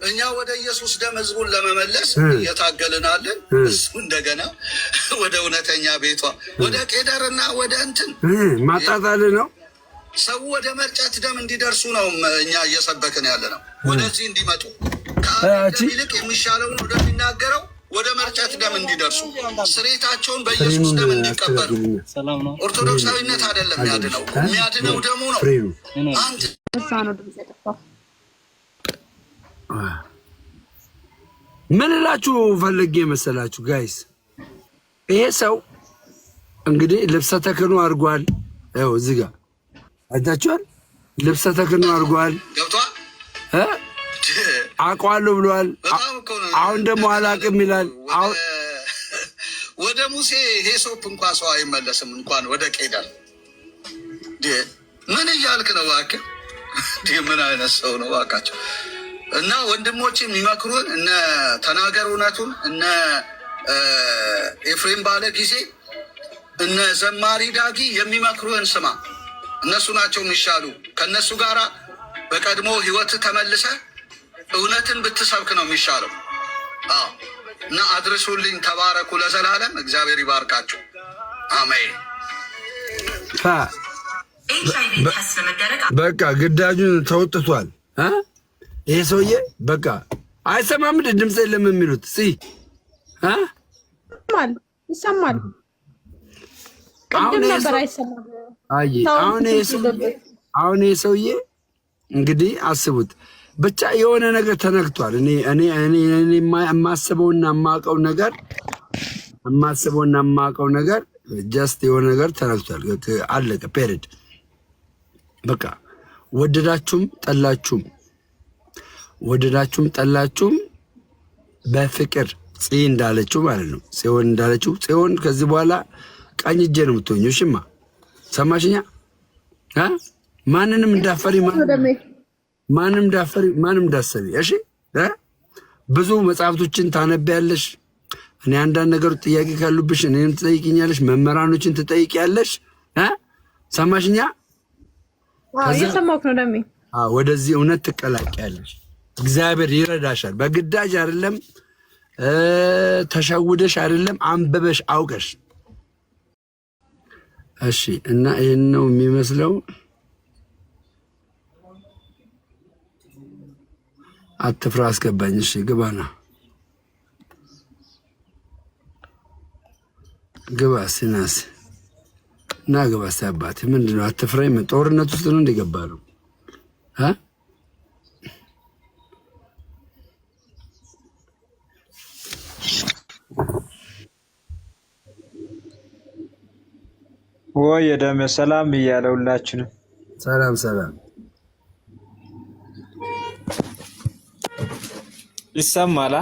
እኛ ወደ ኢየሱስ ደም ህዝቡን ለመመለስ እየታገልናለን። እሱ እንደገና ወደ እውነተኛ ቤቷ ወደ ቄደርና ወደ እንትን ማጣጣል ነው። ሰው ወደ መርጨት ደም እንዲደርሱ ነው እኛ እየሰበክን ያለ ነው። ወደዚህ እንዲመጡ ከአቤል ይልቅ የሚሻለውን ወደሚናገረው ወደ መርጨት ደም እንዲደርሱ ስሬታቸውን በኢየሱስ ደም እንዲቀበሉ። ኦርቶዶክሳዊነት አይደለም የሚያድነው፣ የሚያድነው ደሙ ነው። አንድ ምን እላችሁ ፈልጌ መሰላችሁ ጋይስ፣ ይሄ ሰው እንግዲህ ልብሰ ተክህኖ አድርጓል። ያው እዚህ ጋር አይታችኋል። ልብሰ ተክህኖ አድርጓል። ገብቷል። አውቀዋለሁ ብሏል። አሁን ደግሞ አላቅም ይላል። ወደ ሙሴ ሄሶፕ እንኳ ሰው አይመለስም፣ እንኳን ወደ ቄደር። ምን እያልክ ነው እባክህ? ምን አይነት ሰው ነው እባካቸው? እና ወንድሞች የሚመክሩን እነ ተናገር እውነቱን እነ ኤፍሬም ባለ ጊዜ እነ ዘማሪ ዳጊ የሚመክሩን ስማ። እነሱ ናቸው የሚሻሉ። ከእነሱ ጋር በቀድሞ ህይወት ተመልሰ እውነትን ብትሰብክ ነው የሚሻለው። እና አድርሱልኝ። ተባረኩ ለዘላለም። እግዚአብሔር ይባርካችሁ። አሜን። በቃ ግዳጁን ተወጥቷል። ይሄ ሰውዬ በቃ አይሰማም። ድምፅ የለም የሚሉት ይሰማል። ቅድም ነበር አይሰማም። አሁን ይሄ ሰውዬ እንግዲህ አስቡት ብቻ የሆነ ነገር ተነክቷል። እኔ የማስበውና የማውቀው ነገር ጀስት የሆነ ነገር ተነክቷል። አለቀ ፔሪድ። በቃ ወደዳችሁም ጠላችሁም በፍቅር እንዳለችው ማለት ነው። ጽዮን እንዳለችው ጽዮን ከዚህ በኋላ ቀኝ እጄ ነው የምትሆኚው። እሺማ ሰማሽኛ? ማንንም እንዳፈሪ ማንም እንዳሰቢ። እሺ ብዙ መጽሐፍቶችን ታነቢያለሽ። እኔ አንዳንድ ነገሮች ጥያቄ ካሉብሽ እኔንም ትጠይቅኛለሽ፣ መምህራኖችን ትጠይቂያለሽ። ሰማሽኛ? እየሰማሁህ ነው ደሜ። ወደዚህ እውነት ትቀላቂያለሽ። እግዚአብሔር ይረዳሻል። በግዳጅ አይደለም፣ ተሸውደሽ አይደለም፣ አንብበሽ አውቀሽ። እሺ እና ይሄን ነው የሚመስለው። አትፍራ፣ አስገባኝ። እሺ ግባና ግባ ሲናስ እና ግባ። ሲያባት ምንድነው? አትፍራኝ። ጦርነት ውስጥ ነው እንደገባ ነው። ወይ የደም ሰላም እያለውላችሁንም ሰላም ይሰማል።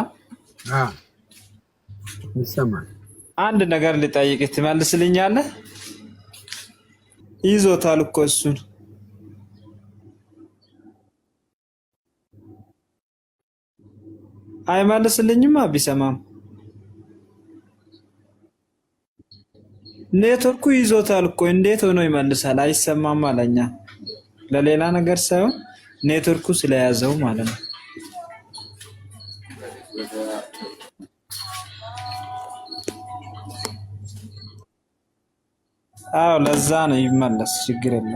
ይሰማል። አንድ ነገር ልጠይቅ ትመልስልኛለህ? ይዞታል እኮ እሱን። አይመልስልኝም። ቢሰማም ኔትወርኩ ይዞታል እኮ። እንዴት ሆኖ ይመልሳል? አይሰማም አለኛ። ለሌላ ነገር ሳይሆን ኔትወርኩ ስለያዘው ማለት ነው። አዎ ለዛ ነው። ይመለስ፣ ችግር የለም።